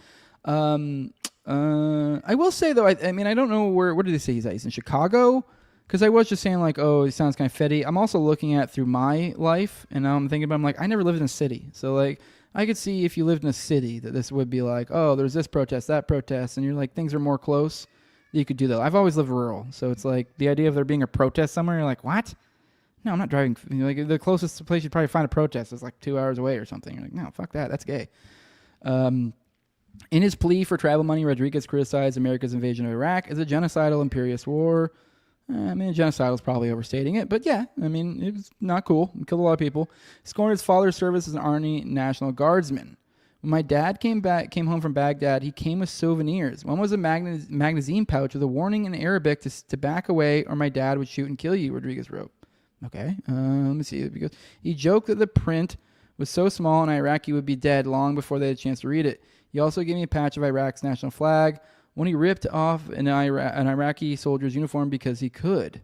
Speaker 5: I will say though, I don't know where did they say he's at? He's in Chicago? Because I was just saying he sounds kind of fetty. I'm also looking at through my life, and now I'm thinking about, I never lived in a city. So I could see if you lived in a city that this would be there's this protest, that protest, and you're things are more close. You could do that. I've always lived rural. So it's the idea of there being a protest somewhere, you're what? No, I'm not driving. The closest place you'd probably find a protest is 2 hours away or something. You're no, fuck that. That's gay. In his plea for travel money, Rodriguez criticized America's invasion of Iraq as a genocidal imperialist war. I mean, genocidal is probably overstating it, but yeah, I mean, it was not cool. It killed a lot of people. Scorned his father's service as an Army National Guardsman. When my dad came home from Baghdad, he came with souvenirs. One was a magazine pouch with a warning in Arabic to back away or my dad would shoot and kill you, Rodriguez wrote. Okay, let me see. Because he joked that the print was so small an Iraqi would be dead long before they had a chance to read it. He also gave me a patch of Iraq's national flag when he ripped off an Iraqi soldier's uniform because he could.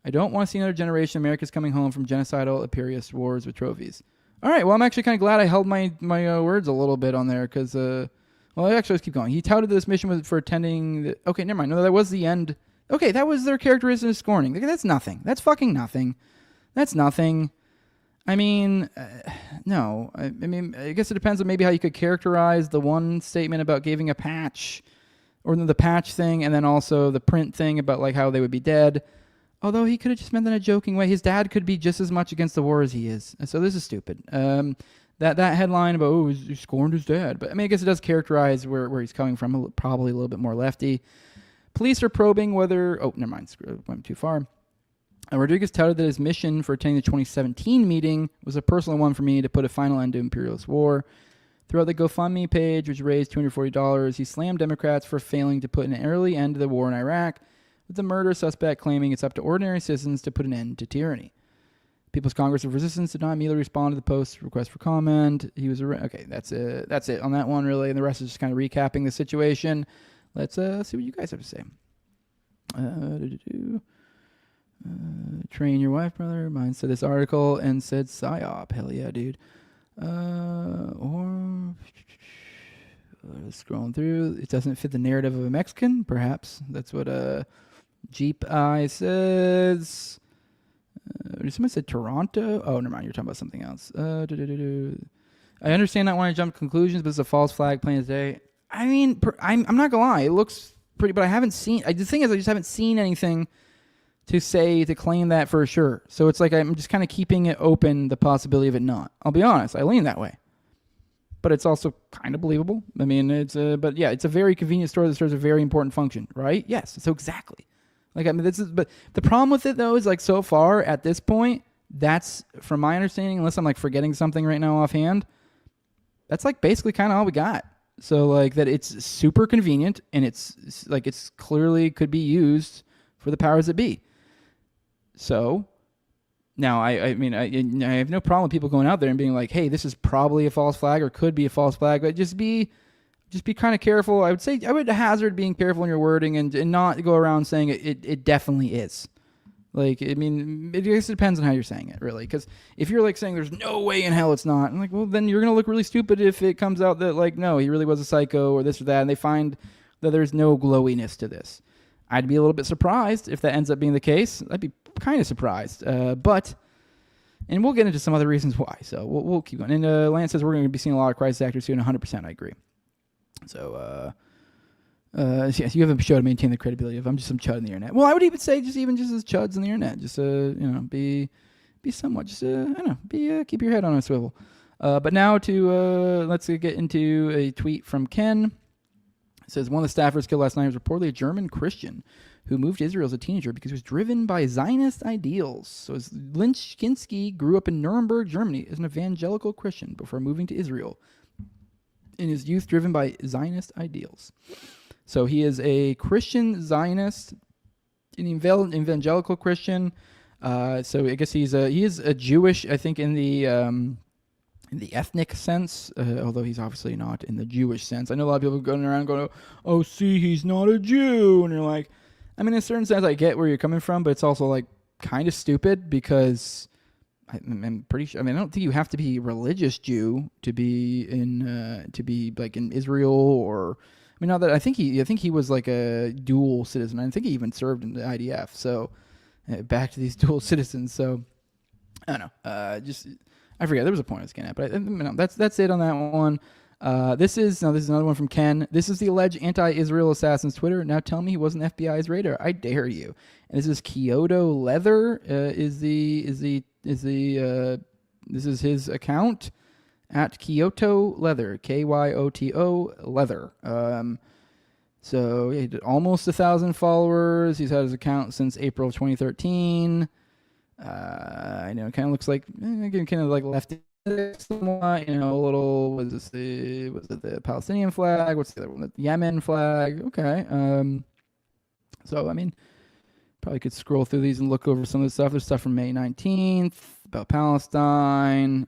Speaker 5: I don't want to see another generation of Americans coming home from genocidal imperialist wars with trophies. All right, well, I'm actually kind of glad I held my words a little bit on there because, well, actually, let's keep going. He touted this mission for attending okay, never mind. No, that was the end. Okay, that was their characteristic of scorning. That's nothing. That's fucking nothing. That's nothing. I mean, no. I mean, I guess it depends on maybe how you could characterize the one statement about giving a patch or the patch thing and then also the print thing about like how they would be dead. Although he could have just meant that in a joking way. His dad could be just as much against the war as he is. So this is stupid. That headline about, he scorned his dad. But I mean, I guess it does characterize where he's coming from, probably a little bit more lefty. Police are probing whether... Oh, never mind. Went too far. Rodriguez touted that his mission for attending the 2017 meeting was a personal one for me to put a final end to imperialist war. Throughout the GoFundMe page, which raised $240, he slammed Democrats for failing to put an early end to the war in Iraq, with the murder suspect claiming it's up to ordinary citizens to put an end to tyranny. People's Congress of Resistance did not immediately respond to the post's request for comment. He was okay. That's it on that one, really, and the rest is just kind of recapping the situation. Let's see what you guys have to say. Train your wife, brother. Mine said this article and said psyop. Hell yeah, dude. Or scrolling through, it doesn't fit the narrative of a Mexican. Perhaps that's what Jeep Eye says. Somebody said Toronto. Oh, never mind. You're talking about something else. I understand not wanting to jump to conclusions, but it's a false flag plain as day. I mean, I'm not gonna lie. It looks pretty, but I haven't seen. The thing is, I just haven't seen anything to claim that for sure. So it's like I'm just kind of keeping it open, the possibility of it not. I'll be honest. I lean that way, but it's also kind of believable. I mean, but yeah, it's a very convenient store that serves a very important function, right? Yes. So exactly. Like, I mean, but the problem with it though is like so far at this point, that's from my understanding, unless I'm like forgetting something right now offhand, that's like basically kind of all we got. So like that it's super convenient and it's like it's clearly could be used for the powers that be. So now I mean I have no problem with people going out there and being like, hey, this is probably a false flag or could be a false flag, but just be kind of careful. I would hazard being careful in your wording and not go around saying it definitely is. Like, I mean, it just depends on how you're saying it, really. Because if you're like saying there's no way in hell it's not, I'm like, well, then you're going to look really stupid if it comes out that, like, no, he really was a psycho or this or that, and they find that there's no glowiness to this. I'd be a little bit surprised if that ends up being the case. I'd be kind of surprised. And we'll get into some other reasons why. So we'll keep going. And Lance says we're going to be seeing a lot of crisis actors soon. 100%, I agree. So, yes, you haven't shown to maintain the credibility of I'm just some chud in the internet. Well, I would even say just as chuds in the internet. Just be somewhat just I don't know, keep your head on a swivel. But now let's get into a tweet from Ken. It says one of the staffers killed last night was reportedly a German Christian who moved to Israel as a teenager because he was driven by Zionist ideals. So Lynch Kinski grew up in Nuremberg, Germany as an evangelical Christian before moving to Israel in his youth, driven by Zionist ideals. So he is a Christian Zionist, an evangelical Christian. So I guess he is a Jewish, I think, in the ethnic sense, although he's obviously not in the Jewish sense. I know a lot of people going around going, oh, see, he's not a Jew. And you're like, I mean, in a certain sense, I get where you're coming from, but it's also like kind of stupid because I'm pretty sure. I mean, I don't think you have to be a religious Jew to be like in Israel or. I mean, not that I think he was like a dual citizen. I think he even served in the IDF. So back to these dual citizens. So I don't know. I forget. There was a point I was getting at, but no, that's it on that one. This is another one from Ken. This is the alleged anti-Israel assassin's Twitter. Now tell me he wasn't FBI's radar. I dare you. And this is Kyoto Leather. This is his account. at Kyoto Leather, Kyoto Leather. So he did almost 1,000 followers. He's had his account since April of 2013. I know it kind of looks like again, kind of like lefty somewhat. You know, a little was it the Palestinian flag? What's the other one? The Yemen flag. Okay. So I mean, probably could scroll through these and look over some of the stuff. There's stuff from May 19th about Palestine.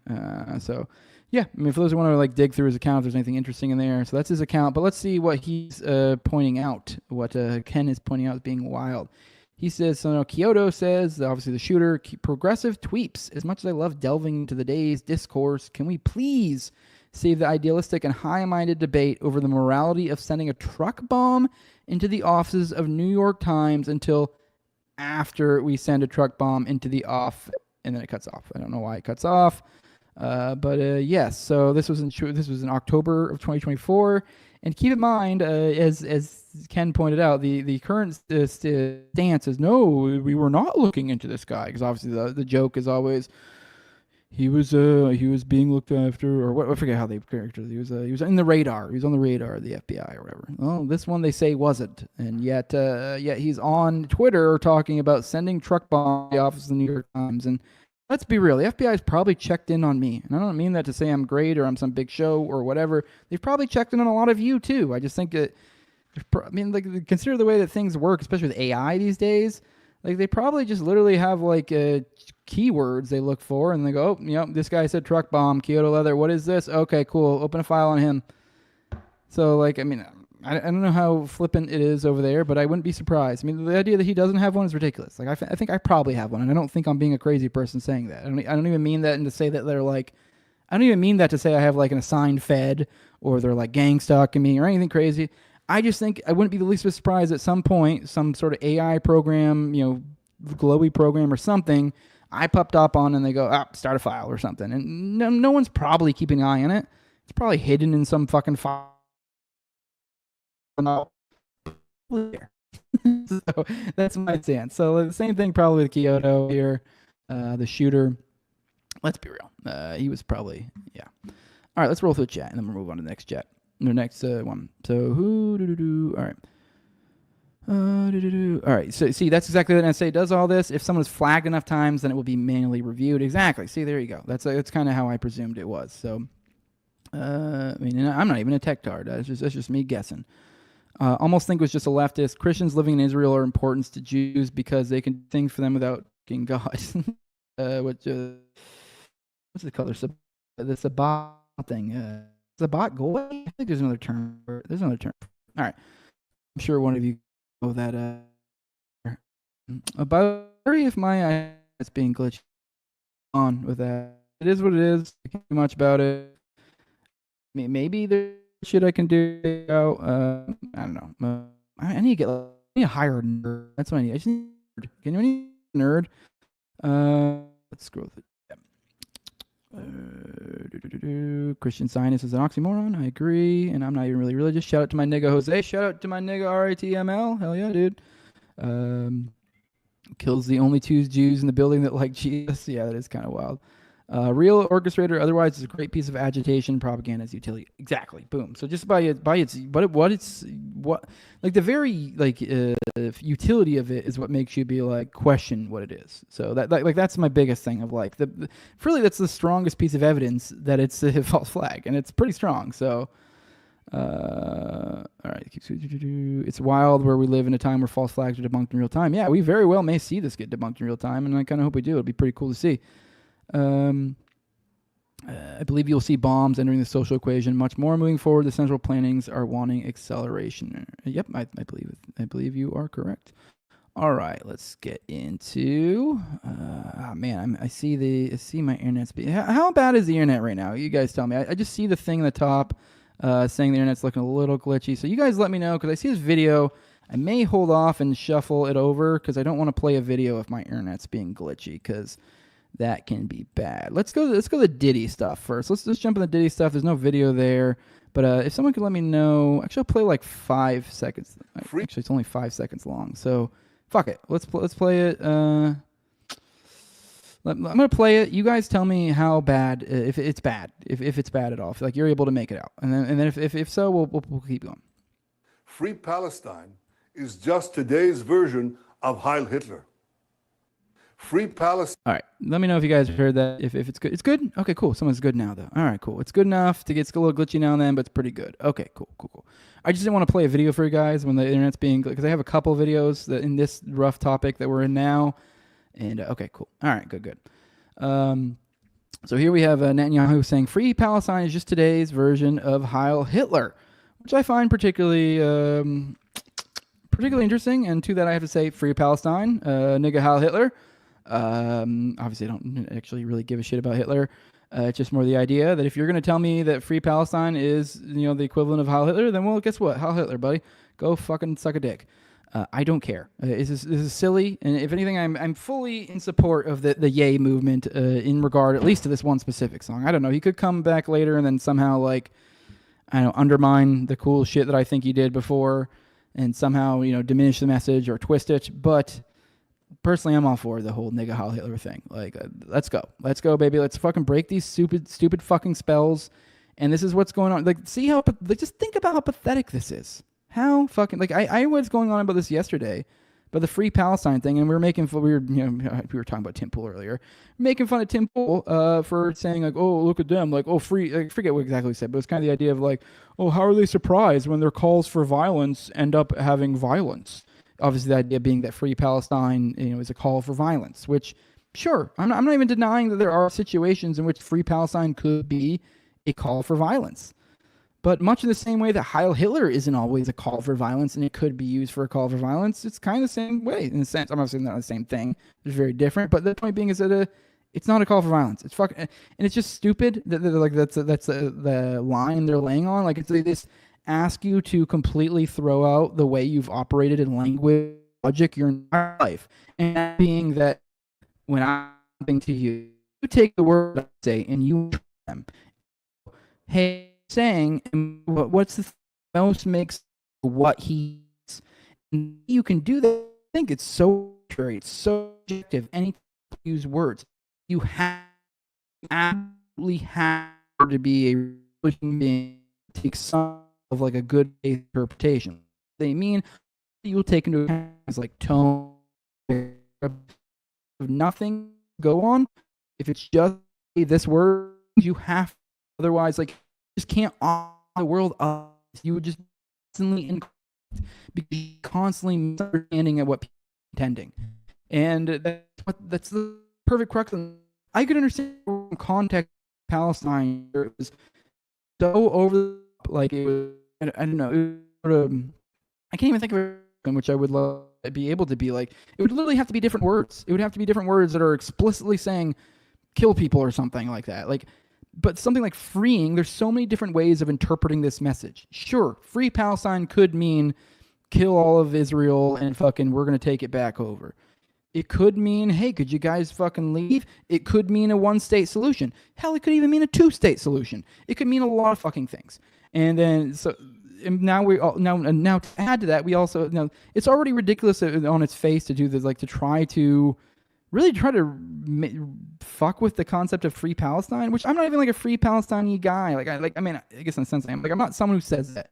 Speaker 5: So yeah, I mean, for those who want to like dig through his account, if there's anything interesting in there. So that's his account. But let's see what he's pointing out. What Ken is pointing out as being wild. He says, so no, Kyoto says, obviously the shooter, progressive tweeps. As much as I love delving into the day's discourse, can we please save the idealistic and high-minded debate over the morality of sending a truck bomb into the offices of New York Times until after we send a truck bomb into the off, and then it cuts off. I don't know why it cuts off. But yes, so this was in October of 2024. And keep in mind, as Ken pointed out, the current stance is no, we were not looking into this guy, because obviously the joke is always he was being looked after, or what, I forget how they character. He was in the radar. He was on the radar of the FBI or whatever. Well, this one they say wasn't, and yet he's on Twitter talking about sending truck bombs to the office of the New York Times. And let's be real, the FBI's probably checked in on me. And I don't mean that to say I'm great or I'm some big show or whatever. They've probably checked in on a lot of you too. I just think that, I mean, like, consider the way that things work, especially with AI these days. Like, they probably just literally have like keywords they look for, and they go, oh, this guy said truck bomb, Kyoto Leather. What is this? Okay, cool. Open a file on him. So, like, I mean, I don't know how flippant it is over there, but I wouldn't be surprised. I mean, the idea that he doesn't have one is ridiculous. Like, I think I probably have one, and I don't think I'm being a crazy person saying that. I don't even mean that, and to say that they're like, I don't even mean that to say I have like an assigned Fed or they're like gang stalking me or anything crazy. I just think I wouldn't be the least bit surprised at some point, some sort of AI program, glowy program or something, I popped up on and they go, start a file or something. And no one's probably keeping an eye on it. It's probably hidden in some fucking file. So that's my stance. So the same thing probably with Kyoto here, the shooter. Let's be real. He was probably, yeah. All right, let's roll through the chat and then we'll move on to the next chat. The next one. So all right. All right. So see, that's exactly what NSA does. All this. If someone is flagged enough times, then it will be manually reviewed. Exactly. See, there you go. That's kind of how I presumed it was. So, I mean, and I'm not even a tech tard. That's just me guessing. Almost think it was just a leftist. Christians living in Israel are important to Jews because they can think for them without fucking God. What's the color? The Sabbat thing. Sabbat goy? I think there's another term. All right. I'm sure one of you know that. About if my it's being glitched on with that. It is what it is. I can't do much about it. Maybe there's shit I can do. I don't know. I need to hire a nerd. That's what I need. I just need a nerd. Can you need a nerd? Let's scroll through. Christian Scientist is an oxymoron. I agree, and I'm not even really religious. Shout out to my nigga Jose. Shout out to my nigga RITML. Hell yeah, dude. Kills the only two Jews in the building that like Jesus. Yeah, that is kind of wild. Real orchestrator. Otherwise, it's a great piece of agitation. Propaganda as utility. Exactly. Boom. So just by its like the very utility of it is what makes you be like question what it is. So that's my biggest thing of like really that's the strongest piece of evidence that it's a false flag, and it's pretty strong. So. All right. It's wild where we live in a time where false flags are debunked in real time. Yeah, we very well may see this get debunked in real time, and I kind of hope we do. It'd be pretty cool to see. I believe you'll see bombs entering the social equation much more moving forward. The central plannings are wanting acceleration. Yep, I believe it. I believe you are correct. All right, let's get into. I see my internet speed. How bad is the internet right now? You guys tell me. I just see the thing in the top saying the internet's looking a little glitchy. So you guys let me know, because I see this video. I may hold off and shuffle it over because I don't want to play a video if my internet's being glitchy, because that can be bad. Let's go to the Diddy stuff first. Let's just jump in the Diddy stuff. There's no video there, but if someone could let me know. Actually, I'll play like 5 seconds. Actually, it's only 5 seconds long, so fuck it. Let's play it. I'm gonna play it. You guys tell me how bad, if it's bad, if it's bad at all. If like you're able to make it out, and then if so, we'll keep going.
Speaker 6: Free Palestine is just today's version of Heil Hitler. Free Palestine.
Speaker 5: All right, let me know if you guys heard that. If it's good, it's good. Okay, cool. Someone's good now though. All right, cool. It's good enough to get a little glitchy now and then, but it's pretty good. Okay, cool. I just didn't want to play a video for you guys when the internet's being, because I have a couple of videos that in this rough topic that we're in now. And okay, cool. All right, good. So here we have Netanyahu saying free Palestine is just today's version of Heil Hitler, which I find particularly interesting. And to that, I have to say, free Palestine, nigga Heil Hitler. Obviously, I don't actually really give a shit about Hitler. It's just more the idea that if you're going to tell me that free Palestine is, the equivalent of Heil Hitler, then well, guess what? Heil Hitler, buddy. Go fucking suck a dick. I don't care. This is silly, and if anything, I'm fully in support of the Yay movement in regard, at least to this one specific song. I don't know. He could come back later and then somehow undermine the cool shit that I think he did before, and somehow diminish the message or twist it. But personally, I'm all for the whole nigga Heil Hitler thing. Let's go, baby. Let's fucking break these stupid fucking spells. And this is what's going on. Just think about how pathetic this is. How fucking I was going on about this yesterday, but the free Palestine thing, and we were talking about Tim Pool earlier, making fun of Tim Pool for saying oh, look at them, free. I forget what exactly he said, but it's kind of the idea of oh, how are they surprised when their calls for violence end up having violence? Obviously, the idea being that free Palestine, is a call for violence. Which, sure, I'm not even denying that there are situations in which free Palestine could be a call for violence. But much in the same way that Heil Hitler isn't always a call for violence, and it could be used for a call for violence, it's kind of the same way in a sense. I'm not saying they're not the same thing; they're very different. But the point being is that it's not a call for violence. It's fucking, and it's just stupid that that's the line they're laying on. They just ask you to completely throw out the way you've operated in language, logic your entire life, and that being that when I'm talking to you, you take the word I say and you them. Hey. Saying what's the most makes what he and you can do that. I think it's so arbitrary, it's so objective. Any use words, you absolutely have to be a human being to take some of a good interpretation. They mean you'll take into account things like tone, nothing go on. If it's just this word, you have otherwise just can't on the world up. You would just constantly be constantly misunderstanding at what people are intending. And that's the perfect crux. I could understand from context Palestine. It was so over it was, I don't know. I can't even think of it in which I would love to be able to be it would literally have to be different words. It would have to be different words that are explicitly saying kill people or something like that. But something like freeing, there's so many different ways of interpreting this message. Sure, free Palestine could mean kill all of Israel and fucking we're going to take it back over. It could mean, hey, could you guys fucking leave? It could mean a one-state solution. Hell, it could even mean a two-state solution. It could mean a lot of fucking things. And then, now to add to that, we also, it's already ridiculous on its face to do this, to try to fuck with the concept of free Palestine, which I'm not even a free Palestine guy. I guess in a sense I am. I'm not someone who says that.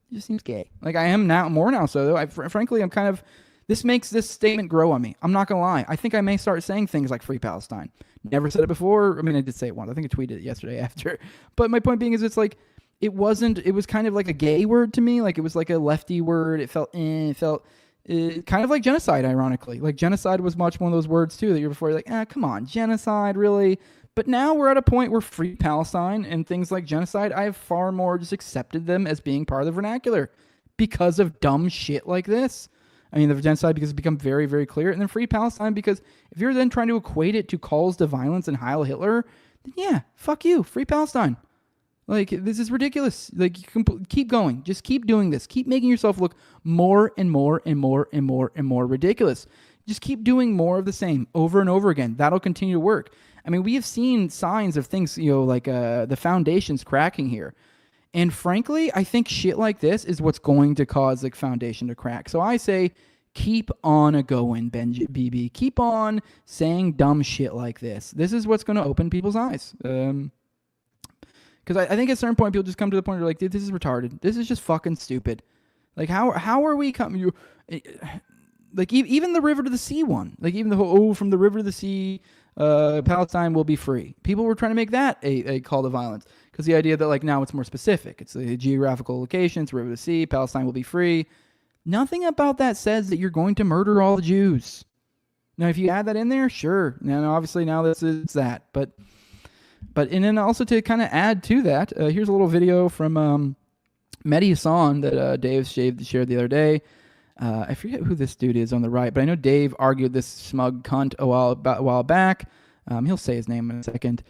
Speaker 5: It just seems gay. I am now, more now so, though. Frankly, I'm kind of, this makes this statement grow on me. I'm not going to lie. I think I may start saying things like free Palestine. Never said it before. I mean, I did say it once. I think I tweeted it yesterday after. But my point being is it was kind of like a gay word to me. It was like a lefty word. It felt kind of like genocide, ironically. Genocide was much one of those words, too, that you're before, come on, genocide, really? But now we're at a point where free Palestine and things like genocide, I have far more just accepted them as being part of the vernacular because of dumb shit like this. I mean, the genocide because it's become very, very clear. And then free Palestine because if you're then trying to equate it to calls to violence and Heil Hitler, then yeah, fuck you, free Palestine. This is ridiculous. You can keep going. Just keep doing this. Keep making yourself look more and more and more and more and more ridiculous. Just keep doing more of the same over and over again. That'll continue to work. I mean, we have seen signs of things, the foundation's cracking here. And frankly, I think shit like this is what's going to cause foundation to crack. So I say, keep on a-going, BB. Keep on saying dumb shit like this. This is what's going to open people's eyes. Because I think at a certain point, people just come to the point where like, dude, this is retarded. This is just fucking stupid. Like, how are we coming? Like, even the river to the sea one. Like, even the whole, from the river to the sea, Palestine will be free. People were trying to make that a call to violence. Because the idea that, like, now it's more specific. It's a geographical location. It's river to the sea. Palestine will be free. Nothing about that says that you're going to murder all the Jews. Now, if you add that in there, sure. Now, obviously, now this is that. But and then also to kind of add to that, here's a little video from Mehdi Hassan that Dave shared the other day. I forget who this dude is on the right, but I know Dave argued this smug cunt a while back. He'll say his name in a second.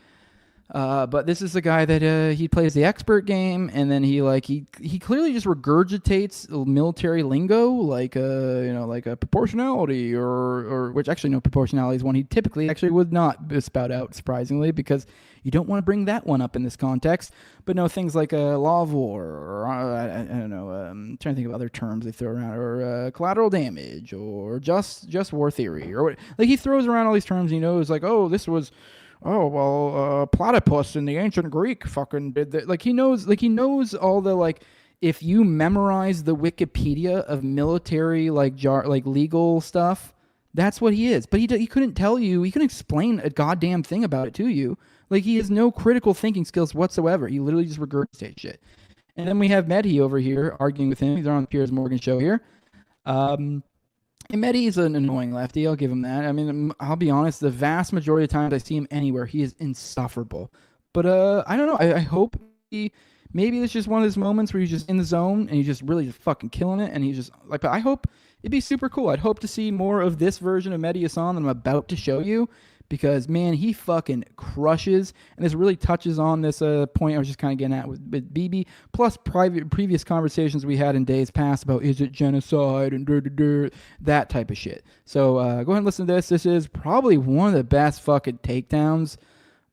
Speaker 5: But this is the guy that he plays the expert game, and then he clearly just regurgitates military lingo, like a proportionality or which actually no, proportionality is one he typically actually would not spout out, surprisingly, because you don't want to bring that one up in this context. But no, things like law of war, or I don't know, I'm trying to think of other terms they throw around, or collateral damage, or just war theory, or what, like he throws around all these terms. And he knows, like, oh, this was. Oh, well, platypus in the ancient Greek fucking did that. Like, he knows all the, like, if you memorize the Wikipedia of military, like, legal stuff, that's what he is. But he couldn't tell you, he couldn't explain a goddamn thing about it to you. Like, he has no critical thinking skills whatsoever. He literally just regurgitates shit. And then we have Mehdi over here arguing with him. He's on the Piers Morgan show here. And Mehdi's an annoying lefty, I'll give him that. I mean, I'll be honest, the vast majority of times I see him anywhere, he is insufferable. But I don't know, I hope maybe it's just one of those moments where he's just in the zone and he's just really just fucking killing it, and he's just like, but I hope it'd be super cool. I'd hope to see more of this version of Mehdi Hassan that I'm about to show you, because, man, he fucking crushes, and this really touches on this point I was just kind of getting at with BB, plus previous conversations we had in days past about is it genocide and that type of shit. So go ahead and listen to this. This is probably one of the best fucking takedowns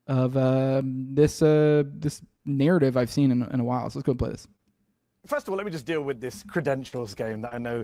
Speaker 5: of this narrative I've seen in a while. So let's go and play this.
Speaker 7: First of all, let me just deal with this credentials game that I know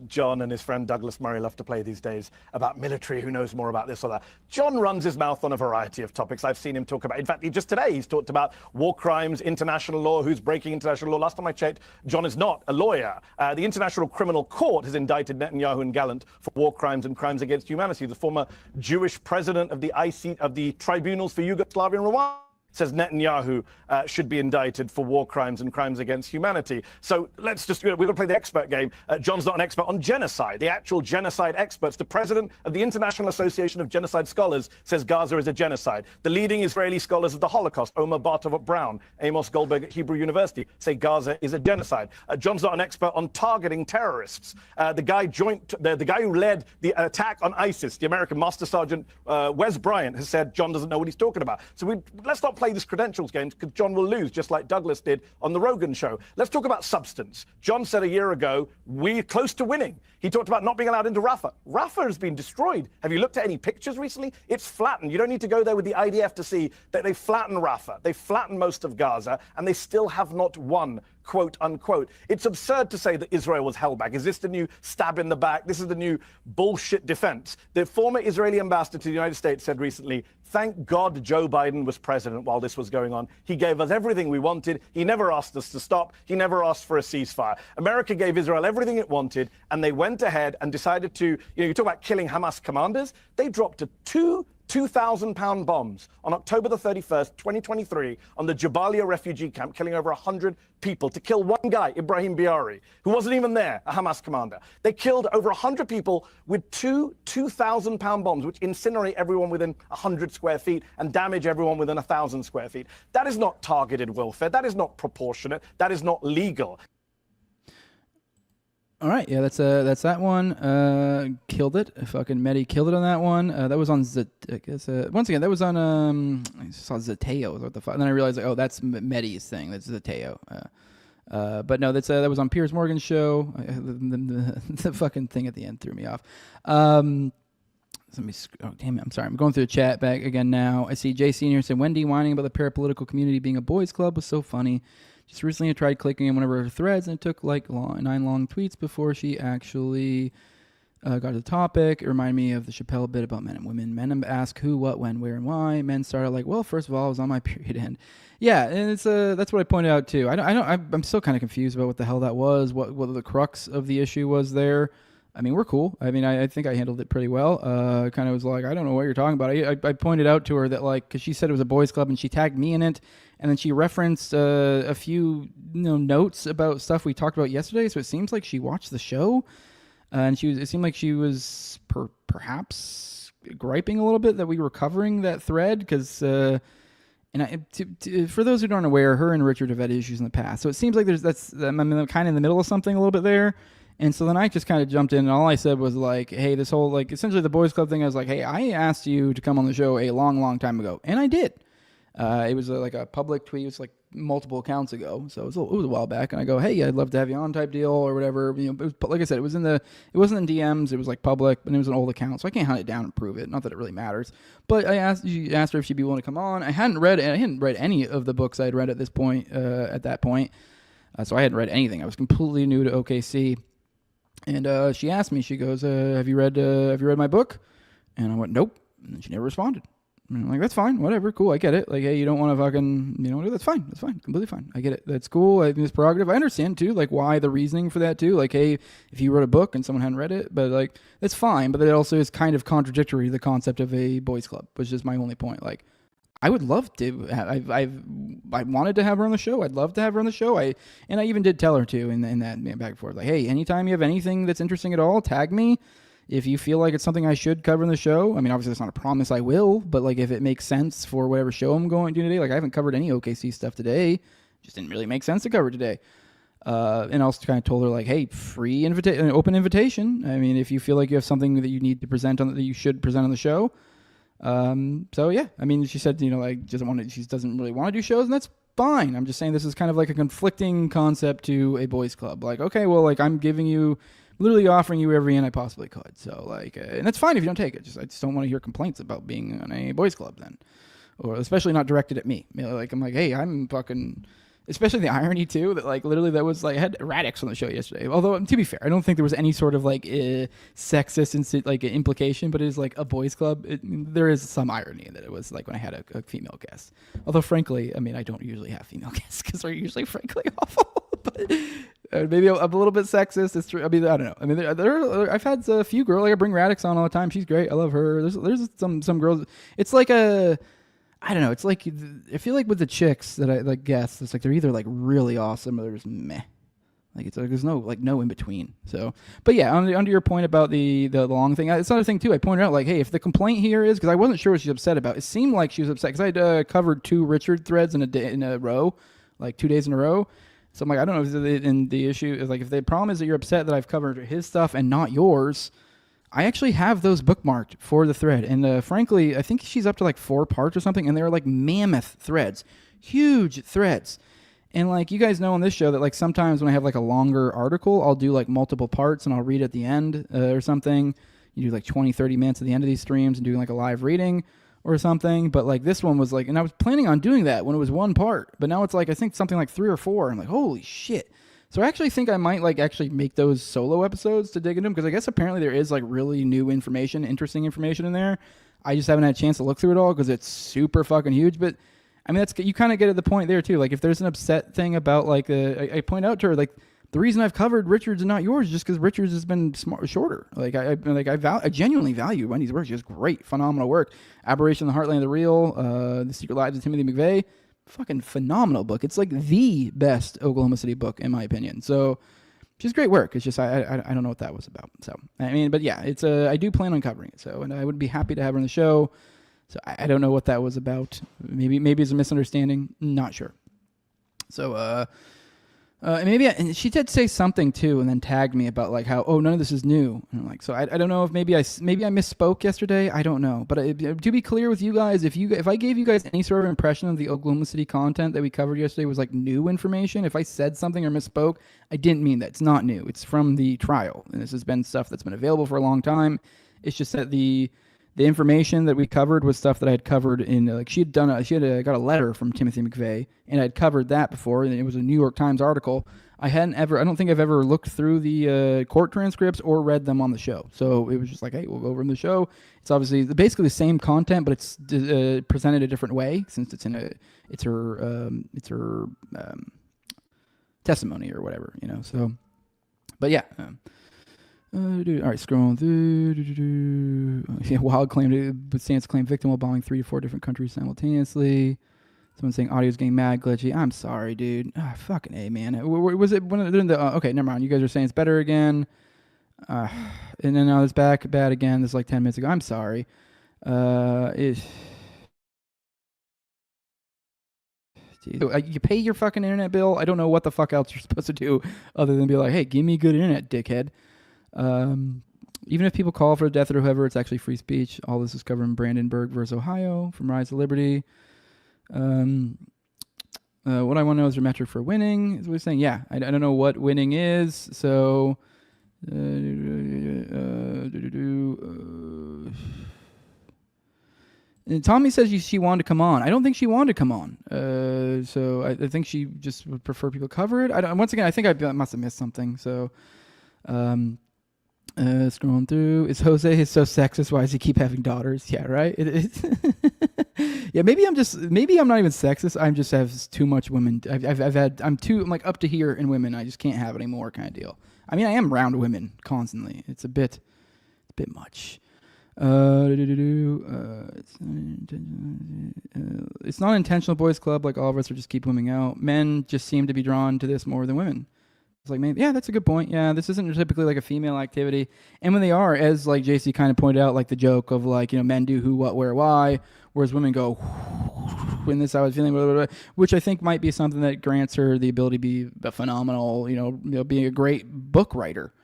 Speaker 7: John and his friend Douglas Murray love to play these days about military, who knows more about this or that. John runs his mouth on a variety of topics. I've seen him talk about, in fact, just today he's talked about war crimes, international law, who's breaking international law. Last time I checked, John is not a lawyer. The International Criminal Court has indicted Netanyahu and Gallant for war crimes and crimes against humanity. The former Jewish president of the tribunals for Yugoslavia and Rwanda says Netanyahu should be indicted for war crimes and crimes against humanity. So let's just, we're going to play the expert game. John's not an expert on genocide. The actual genocide experts, the president of the International Association of Genocide Scholars says Gaza is a genocide. The leading Israeli scholars of the Holocaust, Omer Bartov at Brown, Amos Goldberg at Hebrew University, say Gaza is a genocide. John's not an expert on targeting terrorists. The guy who led the attack on ISIS, the American Master Sergeant Wes Bryant, has said John doesn't know what he's talking about. So let's not play this credentials game, because John will lose, just like Douglas did on the Rogan show. Let's talk about substance. John said a year ago, we're close to winning. He talked about not being allowed into Rafah. Rafah has been destroyed. Have you looked at any pictures recently? It's flattened. You don't need to go there with the IDF to see that they flatten Rafah. They flatten most of Gaza, and they still have not won, quote unquote. It's absurd to say that Israel was held back. Is this the new stab in the back? This is the new bullshit defense. The former Israeli ambassador to the United States said recently, thank God Joe Biden was president while this was going on. He gave us everything we wanted. He never asked us to stop. He never asked for a ceasefire. America gave Israel everything it wanted, and they went ahead and decided to, you talk about killing Hamas commanders. They dropped two 2,000-pound bombs on October the 31st, 2023, on the Jabalia refugee camp, killing over 100 people to kill one guy, Ibrahim Biari, who wasn't even there, a Hamas commander. They killed over 100 people with two 2,000-pound bombs, which incinerate everyone within 100 square feet and damage everyone within 1,000 square feet. That is not targeted welfare. That is not proportionate. That is not legal.
Speaker 5: All right, yeah, that's that one. Killed it. Fucking Mehdi killed it on that one. That was on once again, that was on I saw Zateo. What the fuck? And then I realized, like, oh, that's Mehdi's thing. That's Zateo. But no, that was on Piers Morgan's show. The fucking thing at the end threw me off. Let me. Oh, damn it! I'm sorry. I'm going through the chat back again now. I see Jay Senior said Wendy whining about the parapolitical community being a boys' club was so funny. Just recently I tried clicking on one of her threads and it took like 9 long tweets before she actually got to the topic. It reminded me of the Chappelle bit about men and women. Men ask who, what, when, where, and why. Men started like, well, first of all, I was on my period end. Yeah, and it's that's what I pointed out too. I'm still kind of confused about what the hell that was. What the crux of the issue was there. I mean, we're cool. I mean, I think I handled it pretty well. Kind of was like, I don't know what you're talking about. I pointed out to her that, like, because she said it was a boys' club and she tagged me in it, and then she referenced a few notes about stuff we talked about yesterday. So it seems like she watched the show, and it seemed like she was perhaps griping a little bit that we were covering that thread because. For those who aren't aware, her and Richard have had issues in the past. So it seems like I'm kind of in the middle of something a little bit there. And so then I just kind of jumped in, and all I said was like, hey, this whole, like, essentially the boys club thing, I was like, hey, I asked you to come on the show a long, long time ago. And I did. It was like a public tweet. It was like multiple accounts ago. So it was a while back. And I go, hey, I'd love to have you on type deal or whatever. It was, like I said, it wasn't in DMs. It was like public, but it was an old account. So I can't hunt it down and prove it. Not that it really matters. But I asked her if she'd be willing to come on. I hadn't read any of the books I'd read at that point. So I hadn't read anything. I was completely new to OKC. And she asked me, she goes, have you read my book? And I went, nope. And she never responded. And I'm like, that's fine, whatever, cool, I get it. Like, hey, you don't want to fucking, that's fine, completely fine. I get it, that's cool, I think it's prerogative. I understand too, like, why the reasoning for that too. Like, hey, if you wrote a book and someone hadn't read it, but like, that's fine. But that also is kind of contradictory to the concept of a boys club, which is my only point. Like, I would love to. I wanted to have her on the show. I'd love to have her on the show. I even did tell her to in that back and forth. Like, hey, anytime you have anything that's interesting at all, tag me. If you feel like it's something I should cover in the show. I mean, obviously that's not a promise I will, but like if it makes sense for whatever show I'm going to do today. Like I haven't covered any OKC stuff today. Just didn't really make sense to cover today. And I also kind of told her like, hey, free invitation, open invitation. I mean, if you feel like you have something that you need to present on that you should present on the show. So yeah, I mean, she said, like she doesn't really want to do shows, and that's fine. I'm just saying this is kind of like a conflicting concept to a boys club. Like, okay, well, like I'm literally offering you every in I possibly could. So like, and that's fine if you don't take it. I just don't want to hear complaints about being on a boys club then, or especially not directed at me. Like I'm like, hey, I'm fucking. Especially the irony too that like literally that was like I had Radix on the show yesterday. Although to be fair, I don't think there was any sort of like sexist like implication, but it is like a boys club. There is some irony in that it was like when I had a female guest. Although frankly, I mean I don't usually have female guests because they're usually frankly awful. But maybe I'm a little bit sexist. It's true. I mean I don't know. I mean I've had a few girls. Like I bring Radix on all the time. She's great. I love her. There's some girls. It's like I don't know. It's like I feel like with the chicks that I like guess, it's like they're either like really awesome or they're just meh. Like it's like there's no in between. So, but yeah, under your point about the long thing, it's another thing too. I pointed out like, hey, if the complaint here is because I wasn't sure what she's upset about. It seemed like she was upset because I'd covered 2 Richard threads in a row, like 2 days in a row. So I'm like, I don't know if the issue is like if the problem is that you're upset that I've covered his stuff and not yours. I actually have those bookmarked for the thread. And frankly, I think she's up to like 4 parts or something. And they're like mammoth threads, huge threads. And like you guys know on this show that like sometimes when I have like a longer article, I'll do like multiple parts and I'll read at the end or something. You do like 20, 30 minutes at the end of these streams and doing like a live reading or something. But like this one was like, and I was planning on doing that when it was 1 part. But now it's like, I think something like 3 or 4. I'm like, holy shit. So I actually think I might like actually make those solo episodes to dig into them because I guess apparently there is like really new information, interesting information in there. I just haven't had a chance to look through it all because it's super fucking huge. But I mean, you kind of get at the point there too. Like if there's an upset thing about like I point out to her like the reason I've covered Richard's and not yours is just because Richard's has been shorter. Like I genuinely value Wendy's work. She has great, phenomenal work. Aberration of the Heartland of the Real, The Secret Lives of Timothy McVeigh. Fucking phenomenal book. It's like the best Oklahoma City book in my opinion. So she's great work. It's just I don't know what that was about. So I mean, but yeah, it's I do plan on covering it. So and I would be happy to have her on the show. So I don't know what that was about. Maybe it's a misunderstanding. Not sure. So and she did say something too, and then tagged me about like how none of this is new. And I'm like, so I don't know if maybe I misspoke yesterday. I don't know, but to be clear with you guys, if I gave you guys any sort of impression of the Oklahoma City content that we covered yesterday was like new information, if I said something or misspoke, I didn't mean that. It's not new. It's from the trial, and this has been stuff that's been available for a long time. It's just that the information that we covered was stuff that I had covered in like she had got a letter from Timothy McVeigh, and I'd covered that before, and it was a New York Times article. I don't think I've ever looked through the court transcripts or read them on the show. So it was just like, hey, we'll go over in the show. It's obviously basically the same content, but it's presented a different way since it's her testimony or whatever, you know. So, but yeah. All right, scrolling through. Yeah, Wild stands to claim victim while bombing 3 to 4 different countries simultaneously. Someone's saying audio's getting mad, glitchy. I'm sorry, dude. Fucking A, man. Was it when they're in the... okay, never mind. You guys are saying it's better again. And then now it's bad again. This is like 10 minutes ago. I'm sorry. You pay your fucking internet bill. I don't know what the fuck else you're supposed to do other than be like, hey, give me good internet, dickhead. Even if people call for the death or whoever, it's actually free speech. All this is covered in Brandenburg versus Ohio from Rise to Liberty. What I want to know is your metric for winning. Is what he's saying. Yeah, I don't know what winning is. So, and Tommy says she wanted to come on. I don't think she wanted to come on. So I think she just would prefer people cover it. Once again, I think I must have missed something. So, scrolling through, is Jose so sexist? Why does he keep having daughters? Yeah, right. It is. Yeah, maybe I'm not even sexist. I'm just have too much women. I'm like up to here in women. I just can't have any more kind of deal. I mean, I am around women constantly. It's a bit much. It's not an intentional boys club. Like all of us are just keep women out. Men just seem to be drawn to this more than women. It's like, maybe, yeah, that's a good point. Yeah, this isn't typically like a female activity. And when they are, as like JC kind of pointed out, like the joke of like, you know, men do who, what, where, why, whereas women go, when this I was feeling, blah, blah, blah, which I think might be something that grants her the ability to be a phenomenal, you know, being a great book writer.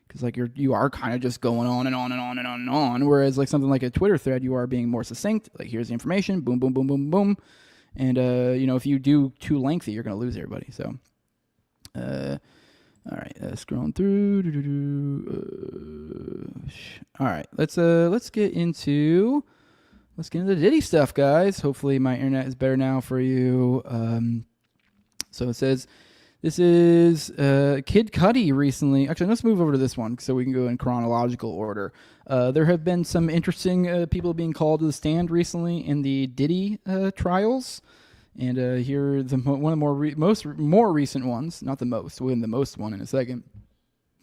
Speaker 5: Because like you are kind of just going on and on and on and on and on. Whereas like something like a Twitter thread, you are being more succinct. Like, here's the information, boom, boom, boom, boom, boom. And, you know, if you do too lengthy, you're going to lose everybody. So, all right, scrolling through. All right, let's get into the Diddy stuff, guys. Hopefully my internet is better now for you. So it says this is Kid Cudi recently. Actually, let's move over to this one so we can go in chronological order. There have been some interesting people being called to the stand recently in the Diddy trials. And here, one of the more recent ones, not the most, we'll win the most one in a second,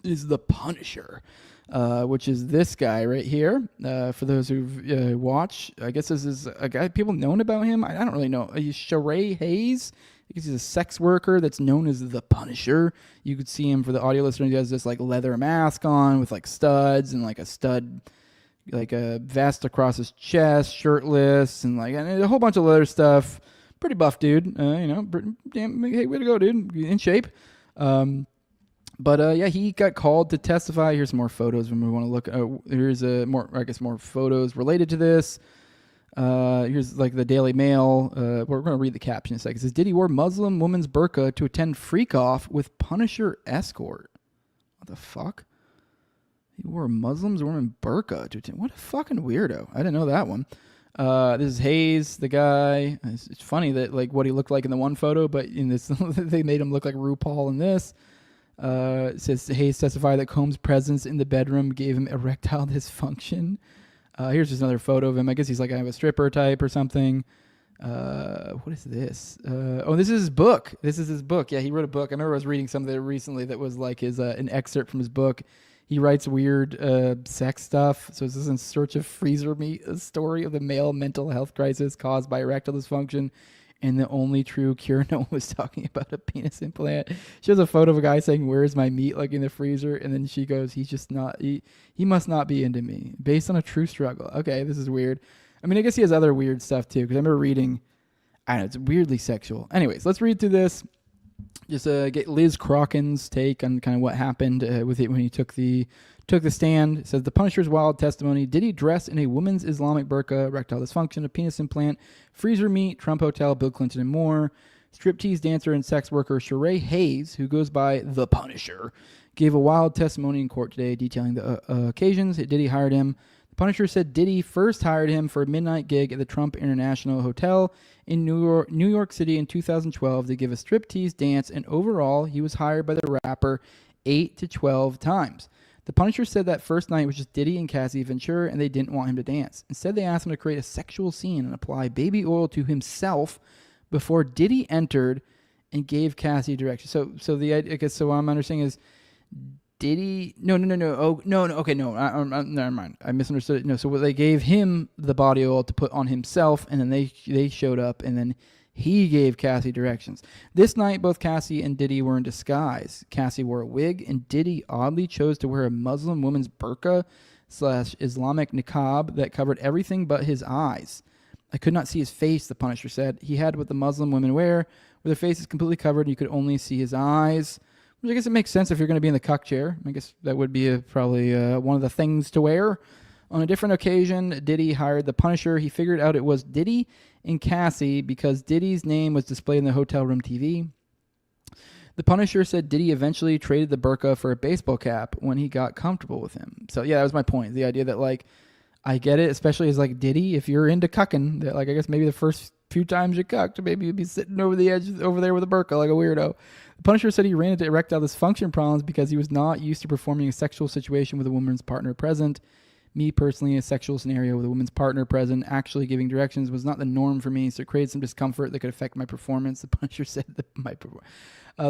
Speaker 5: is the Punisher, which is this guy right here. For those who've watched, I guess this is a guy people known about him. I don't really know. He's Sheree Hayes. I guess he's a sex worker that's known as the Punisher. You could see him for the audio listener. He has this like leather mask on with like studs and like a stud, like a vest across his chest, shirtless, and a whole bunch of leather stuff. Pretty buff dude, you know. Damn, hey, way to go, dude! In shape. But yeah, he got called to testify. Here's some more photos when we want to look. Here's more photos related to this. Here's like the Daily Mail. We're going to read the caption in a second. It says Diddy wore Muslim woman's burqa to attend freak off with Punisher escort. What the fuck? He wore a Muslim's woman burqa to attend. What a fucking weirdo! I didn't know that one. This is Hayes, the guy. It's funny that like what he looked like in the one photo, but in this they made him look like RuPaul in this. It says Hayes testified that Combs' presence in the bedroom gave him erectile dysfunction. Here's just another photo of him. I guess he's like kind of a stripper type or something. What is this? This is his book. Yeah, he wrote a book. I remember I was reading something recently that was like his an excerpt from his book. He writes weird sex stuff. So this is In Search of Freezer Meat, a story of the male mental health crisis caused by erectile dysfunction and the only true cure. No one was talking about a penis implant. She has a photo of a guy saying, "Where's my meat?" like in the freezer. And then she goes, "He's just not, he must not be into me." Based on a true struggle. Okay, this is weird. I mean, I guess he has other weird stuff too. Because I remember reading, I don't know, it's weirdly sexual. Anyways, let's read through this. Just get Liz Crocken's take on kind of what happened with it when he took the stand. It says the Punisher's wild testimony: Diddy dressed in a woman's Islamic burqa, erectile dysfunction, a penis implant, freezer meat, Trump Hotel, Bill Clinton, and more. Striptease dancer and sex worker Sheree Hayes, who goes by the Punisher, gave a wild testimony in court today detailing the occasions Diddy hired him. Punisher said Diddy first hired him for a midnight gig at the Trump International Hotel in New York City in 2012 to give a striptease dance, and overall, he was hired by the rapper 8 to 12 times. The Punisher said that first night was just Diddy and Cassie Ventura, and they didn't want him to dance. Instead, they asked him to create a sexual scene and apply baby oil to himself before Diddy entered and gave Cassie directions. So the idea, I guess, so what I'm understanding is Diddy, no. Oh, no. Okay, no. Never mind. I misunderstood it. No. So they gave him the body oil to put on himself, and then they showed up, and then he gave Cassie directions. This night, both Cassie and Diddy were in disguise. Cassie wore a wig, and Diddy oddly chose to wear a Muslim woman's burqa / Islamic niqab that covered everything but his eyes. I could not see his face, the Punisher said. He had what the Muslim women wear, where their face is completely covered, and you could only see his eyes. Which I guess it makes sense if you're going to be in the cuck chair. I guess that would be probably one of the things to wear. On a different occasion, Diddy hired the Punisher. He figured out it was Diddy and Cassie because Diddy's name was displayed in the hotel room TV. The Punisher said Diddy eventually traded the burqa for a baseball cap when he got comfortable with him. So yeah, that was my point. The idea that, like, I get it, especially as like Diddy, if you're into cucking, that, like, I guess maybe the first few times you cucked, maybe you'd be sitting over the edge over there with a burqa like a weirdo. The Punisher said he ran into erectile dysfunction problems because he was not used to performing a sexual situation with a woman's partner present. Me personally, a sexual scenario with a woman's partner present, actually giving directions, was not the norm for me, so it created some discomfort that could affect my performance. The Punisher said the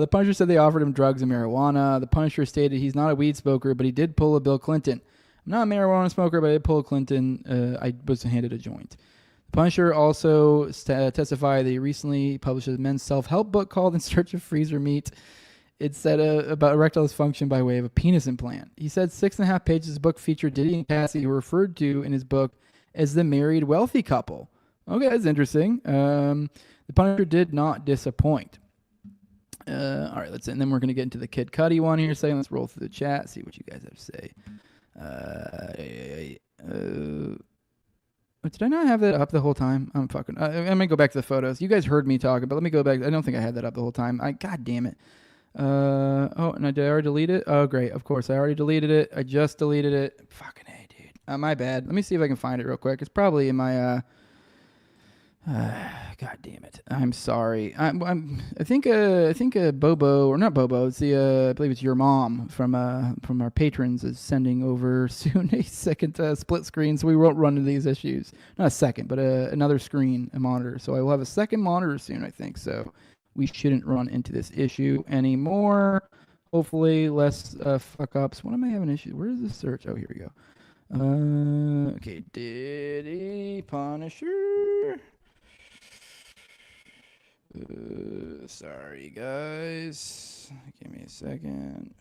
Speaker 5: Punisher said they offered him drugs and marijuana. The Punisher stated he's not a weed smoker, but he did pull a Bill Clinton. I'm not a marijuana smoker, but I did pull a Clinton. I was handed a joint. The Punisher also testified that he recently published a men's self-help book called In Search of Freezer Meat. It said about erectile dysfunction by way of a penis implant. He said 6.5 pages of the book featured Diddy and Cassie, who were referred to in his book as the married wealthy couple. Okay, that's interesting. The Punisher did not disappoint. All right, and then we're going to get into the Kid Cudi one here. So let's roll through the chat, see what you guys have to say. Did I not have that up the whole time? I'm going to go back to the photos. You guys heard me talking, but let me go back. I don't think I had that up the whole time. God damn it. Did I already delete it? Oh, great. Of course, I already deleted it. I just deleted it. Fucking A, dude. My bad. Let me see if I can find it real quick. It's probably in my, God damn it. I'm sorry. I think Bobo, or not Bobo, it's I believe it's your mom from our patrons is sending over soon a second split screen, so we won't run into these issues. Not a second, but another screen, a monitor. So I will have a second monitor soon, I think. So we shouldn't run into this issue anymore. Hopefully less fuck ups. What am I having issues? Where is the search? Oh, here we go. Okay, Diddy Punisher. Sorry, guys. Give me a second.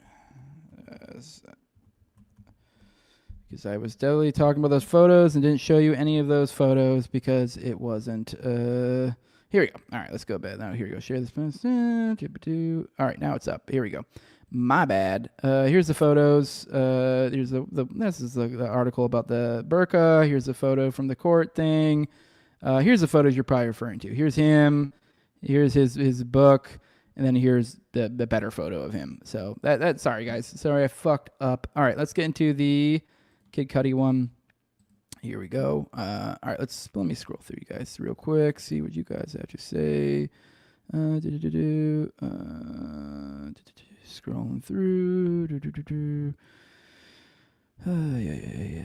Speaker 5: Because I was definitely talking about those photos and didn't show you any of those photos because it wasn't. Here we go. All right, let's go back. Now, here we go. Share this. All right, now it's up. Here we go. My bad. Here's the photos. Here's this is the article about the burqa. Here's the photo from the court thing. Here's the photos you're probably referring to. Here's him. Here's his book. And then here's the better photo of him. So that sorry guys. Sorry I fucked up. All right, let's get into the Kid Cudi one. Here we go. All right, let me scroll through you guys real quick. See what you guys have to say. Scrolling through. Yeah.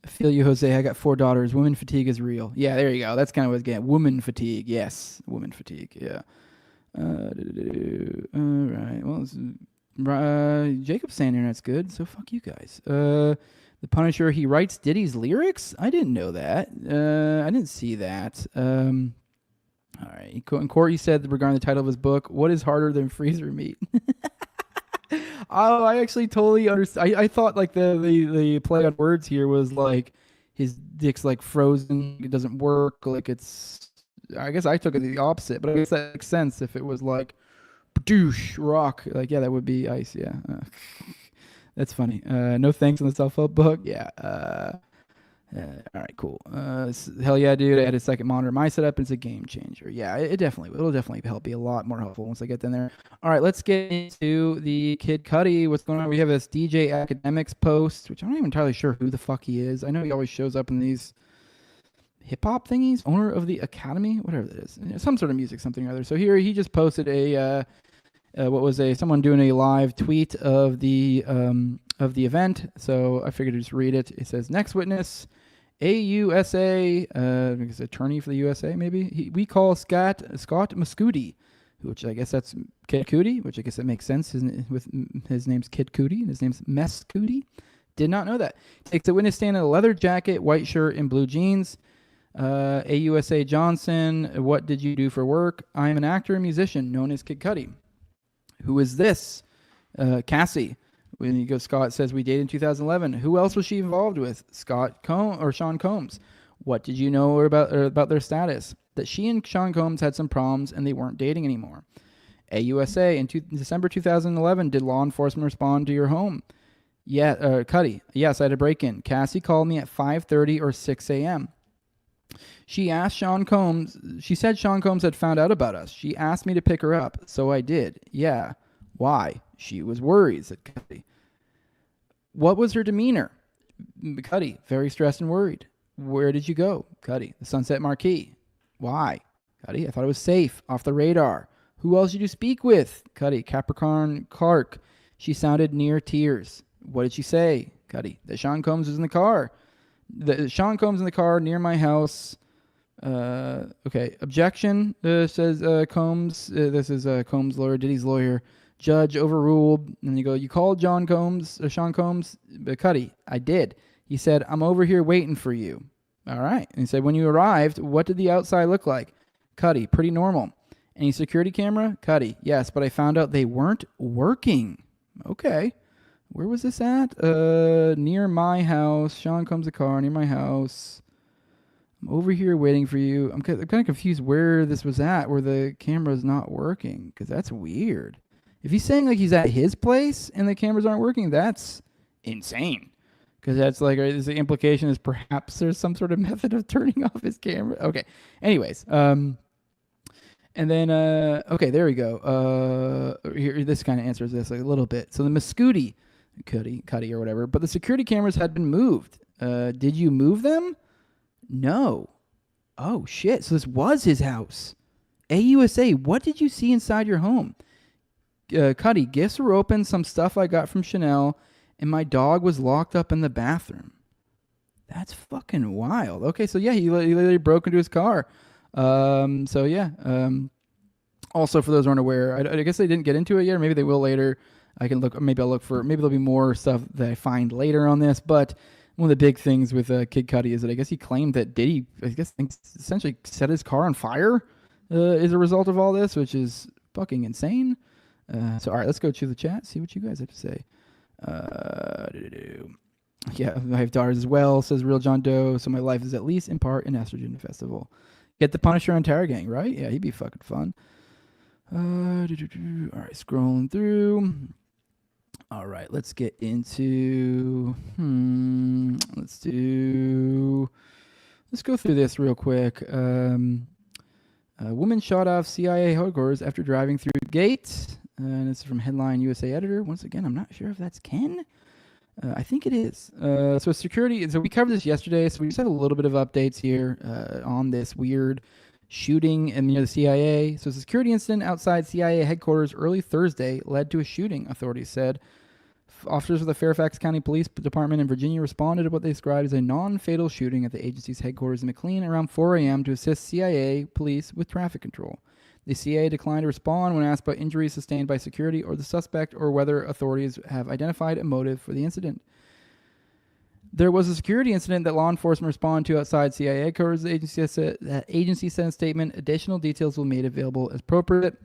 Speaker 5: I feel you, Jose. I got 4 daughters. Woman fatigue is real. Yeah, there you go. That's kind of what it's getting. Woman fatigue. Yes. Woman fatigue. Yeah. All right. Well, Jacob's saying internet's good, so fuck you guys. The Punisher, he writes Diddy's lyrics? I didn't know that. I didn't see that. All right. In court, he said regarding the title of his book, what is harder than freezer meat? Oh, I actually totally understand. I thought like the play on words here was like his dick's like frozen. It doesn't work. Like it's. I guess I took it the opposite, but I guess that makes sense if it was like, douche rock. Like yeah, that would be ice. Yeah, that's funny. No thanks on the self-help book. Yeah. All right, cool. Hell yeah, dude. I had a second monitor in my setup. It's a game changer. Yeah, it'll definitely help be a lot more helpful once I get in there. All right, let's get into the Kid Cudi. What's going on? We have this DJ Academics post, which I'm not even entirely sure who the fuck he is. I know he always shows up in these hip hop thingies. Owner of the Academy, whatever that is, some sort of music, something or other. So here he just posted someone doing a live tweet of the event. So I figured to just read it. It says, next witness, AUSA, I guess attorney for the USA, maybe. We call Scott Mascudi, which I guess that's Kid Cudi, which I guess that makes sense. His name's Kid Cudi, and his name's Mascudi. Did not know that. Takes a witness stand in a leather jacket, white shirt, and blue jeans. AUSA Johnson, what did you do for work? I am an actor and musician known as Kid Cudi. Who is this? Cassie. When you go, Scott says we dated in 2011. Who else was she involved with? Sean Combs. What did you know about their status? That she and Sean Combs had some problems and they weren't dating anymore. AUSA, in December 2011, did law enforcement respond to your home? Yeah, Cudi. Yes, I had a break-in. Cassie called me at 5:30 or 6 a.m. She said Sean Combs had found out about us. She asked me to pick her up, so I did. Yeah. Why? She was worried, said Cudi. What was her demeanor? Cudi, very stressed and worried. Where did you go? Cudi, the Sunset Marquee. Why? Cudi, I thought it was safe, off the radar. Who else did you speak with? Cudi, Capricorn Clark. She sounded near tears. What did she say? Cudi, that Sean Combs was in the car. Sean Combs in the car near my house. Okay. Objection, says Combs. This is Combs' lawyer, Diddy's lawyer. Judge overruled. And you go, you called Sean Combs? Cudi, I did. He said, I'm over here waiting for you. All right. And he said, when you arrived, what did the outside look like? Cudi, pretty normal. Any security camera? Cudi, yes, but I found out they weren't working. Okay. Where was this at? Near my house. Sean Combs' the car near my house. I'm over here waiting for you. I'm kind of confused where this was at, where the camera's not working, because that's weird. If he's saying like he's at his place and the cameras aren't working, that's insane. Because that's like, the implication is perhaps there's some sort of method of turning off his camera. Okay. Anyways, and then, okay, there we go. Here, this kind of answers this like a little bit. So the Mascudi, Cudi or whatever, but the security cameras had been moved. Did you move them? No. Oh, shit. So this was his house. AUSA, what did you see inside your home? Cudi, gifts were open, some stuff I got from Chanel, and my dog was locked up in the bathroom. That's fucking wild. Okay, so yeah, he literally broke into his car. So yeah. Also, for those who aren't aware, I guess they didn't get into it yet, or maybe they will later. I can look, maybe there'll be more stuff that I find later on this, but one of the big things with Kid Cudi is that I guess he claimed that Diddy, essentially set his car on fire as a result of all this, which is fucking insane. So, all right, let's go to the chat, see what you guys have to say. Yeah, I have daughters as well, says Real John Doe, so my life is at least in part an estrogen festival. Get the Punisher on Terror Gang, right? Yeah, he'd be fucking fun. All right, scrolling through. All right, let's get into... Let's go through this real quick. A woman shot off CIA headquarters after driving through gate. And this is from Headline USA Editor. Once again, I'm not sure if that's Ken. I think it is. So security. So we covered this yesterday. So we just have a little bit of updates here on this weird shooting near the CIA. So a security incident outside CIA headquarters early Thursday led to a shooting, authorities said. Officers of the Fairfax County Police Department in Virginia responded to what they described as a non-fatal shooting at the agency's headquarters in McLean around 4 a.m. to assist CIA police with traffic control. The CIA declined to respond when asked about injuries sustained by security or the suspect or whether authorities have identified a motive for the incident. There was a security incident that law enforcement responded to outside CIA headquarters. The agency said in a statement, additional details will be made available as appropriate.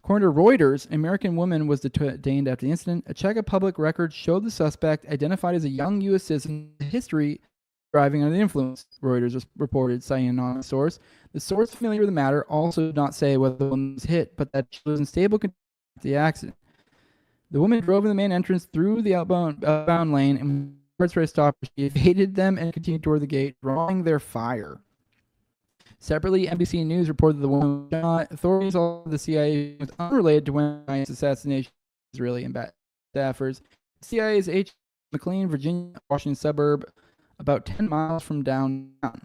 Speaker 5: According to Reuters, an American woman was detained after the incident. A check of public records showed the suspect, identified as a young U.S. citizen, history driving under the influence, Reuters reported, citing an anonymous source. The source familiar with the matter also did not say whether the woman was hit, but that she was in stable condition after the accident. The woman drove in the main entrance through the outbound lane and guards tried to stop her. She evaded them and continued toward the gate, drawing their fire. Separately, NBC News reported that the woman was shot. Authorities all the CIA was unrelated to Wednesday's assassination of Israeli and bad staffers. CIA's H. McLean, Virginia, Washington suburb, about 10 miles from downtown.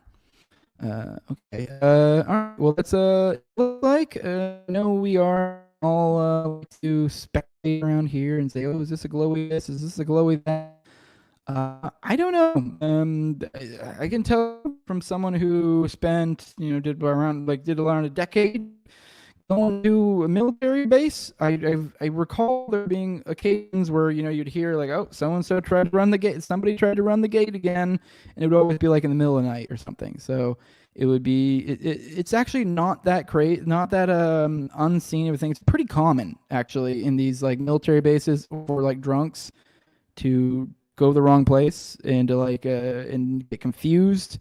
Speaker 5: Okay. All right. Well, that's look like. No, we are all to speculate around here and say, oh, is this a glowy this? Is this a glowy that? I don't know. I can tell from someone who spent, did around a decade going to a military base. I recall there being occasions where you'd hear like, oh, so and so tried to run the gate. Somebody tried to run the gate again, and it would always be like in the middle of the night or something. So it would be. It's actually not that crazy, not that unseen. Everything. It's pretty common actually in these like military bases for like drunks to go the wrong place and to and get confused,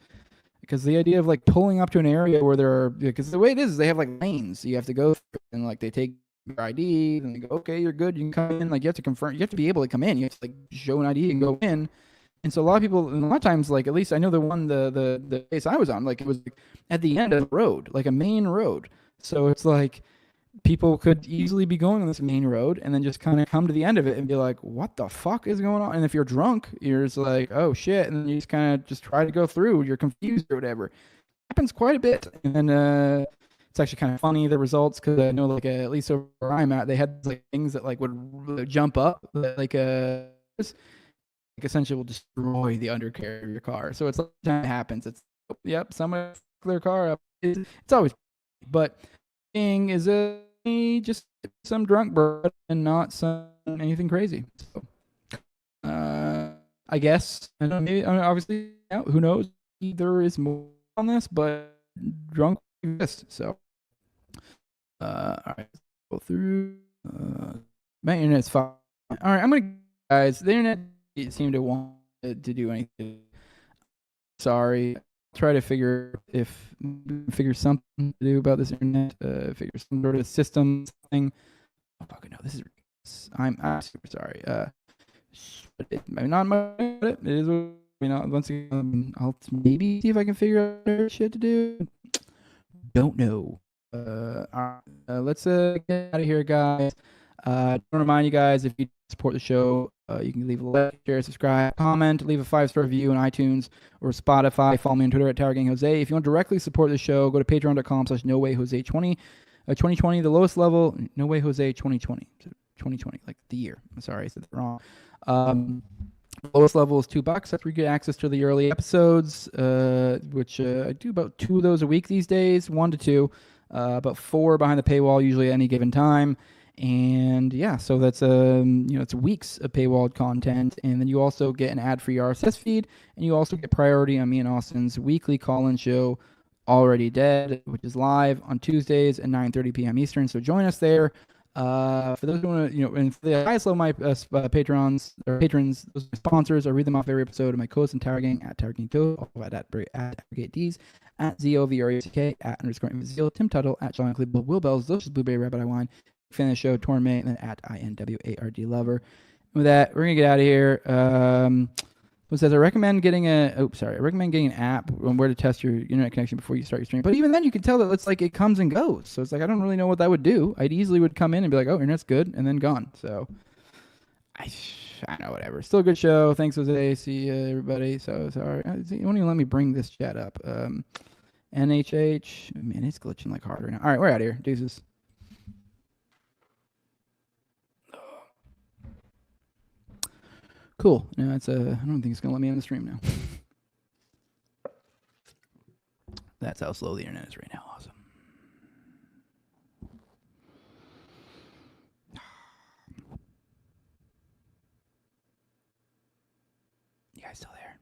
Speaker 5: because the idea of like pulling up to an area where there are, because the way it is they have like lanes you have to go through, and like they take your ID and they go, okay, you're good, you can come in. Like you have to confirm, you have to be able to come in, you have to like show an ID and go in. And so a lot of people, and a lot of times, like at least I know the base I was on, like it was at the end of the road, like a main road. So it's like people could easily be going on this main road and then just kind of come to the end of it and be like, what the fuck is going on? And if you're drunk, you're just like, oh shit. And then you just kind of just try to go through. You're confused or whatever. It happens quite a bit. And it's actually kind of funny, the results, because I know like at least over where I'm at, they had like things that like would jump up that like essentially will destroy the undercarriage of your car. So it's like time it happens. It's, yep, someone fucked their car up. It's always, but thing is just some drunk bird and not some anything crazy. So I guess I don't know, maybe, obviously who knows, there is more on this, but drunk exists. So all right, go through my internet's fine. All right, I'm gonna, guys, the internet seemed to want to do anything. Sorry. Try to figure something to do about this internet, figure some sort of system thing. Oh fucking no, this is I'm super sorry. Not much. It is, once again, I'll maybe see if I can figure out other shit to do. Don't know. Let's get out of here, guys. I want to remind you guys, if you support the show, you can leave a like, share, subscribe, comment, leave a 5-star review on iTunes or Spotify. Follow me on Twitter at TowerGangJose. If you want to directly support the show, go to patreon.com/NoWayJose20. 2020, the lowest level, No Way Jose 2020. 2020, like the year. I'm sorry, I said that wrong. Lowest level is $2. That's where you get access to the early episodes, which I do about 2 of those a week these days, 1 to 2. About 4 behind the paywall usually at any given time. And yeah, so that's it's weeks of paywalled content, and then you also get an ad-free RSS feed, and you also get priority on me and Austin's weekly call-in show, Already Dead, which is live on Tuesdays at 9:30 p.m. Eastern. So join us there. For those who want to, and for the highest level of my patrons, those sponsors, I read them off every episode of my co-host and Tower Gang at Tower Gang 2, at Aggregate D's, at ZOVRECK, at _Invisible, Tim Tuttle, at John Cleveland, Will Bells, Delicious Blueberry Rabbit I Wine, fan of the show, Torment, and then at INWARD Lover. And with that, we're gonna get out of here. What says, I recommend getting an app on where to test your internet connection before you start your stream. But even then, you can tell that it's like it comes and goes. So it's like I don't really know what that would do. I'd easily would come in and be like, oh, internet's good, and then gone. So I don't know, whatever. Still a good show. Thanks, Jose. See everybody. So sorry, you won't even let me bring this chat up. NHH, man, it's glitching like hard right now. All right, we're out of here. Deuces. Cool. No, it's I don't think it's gonna let me on the stream now. That's how slow the internet is right now. Awesome. You guys still there?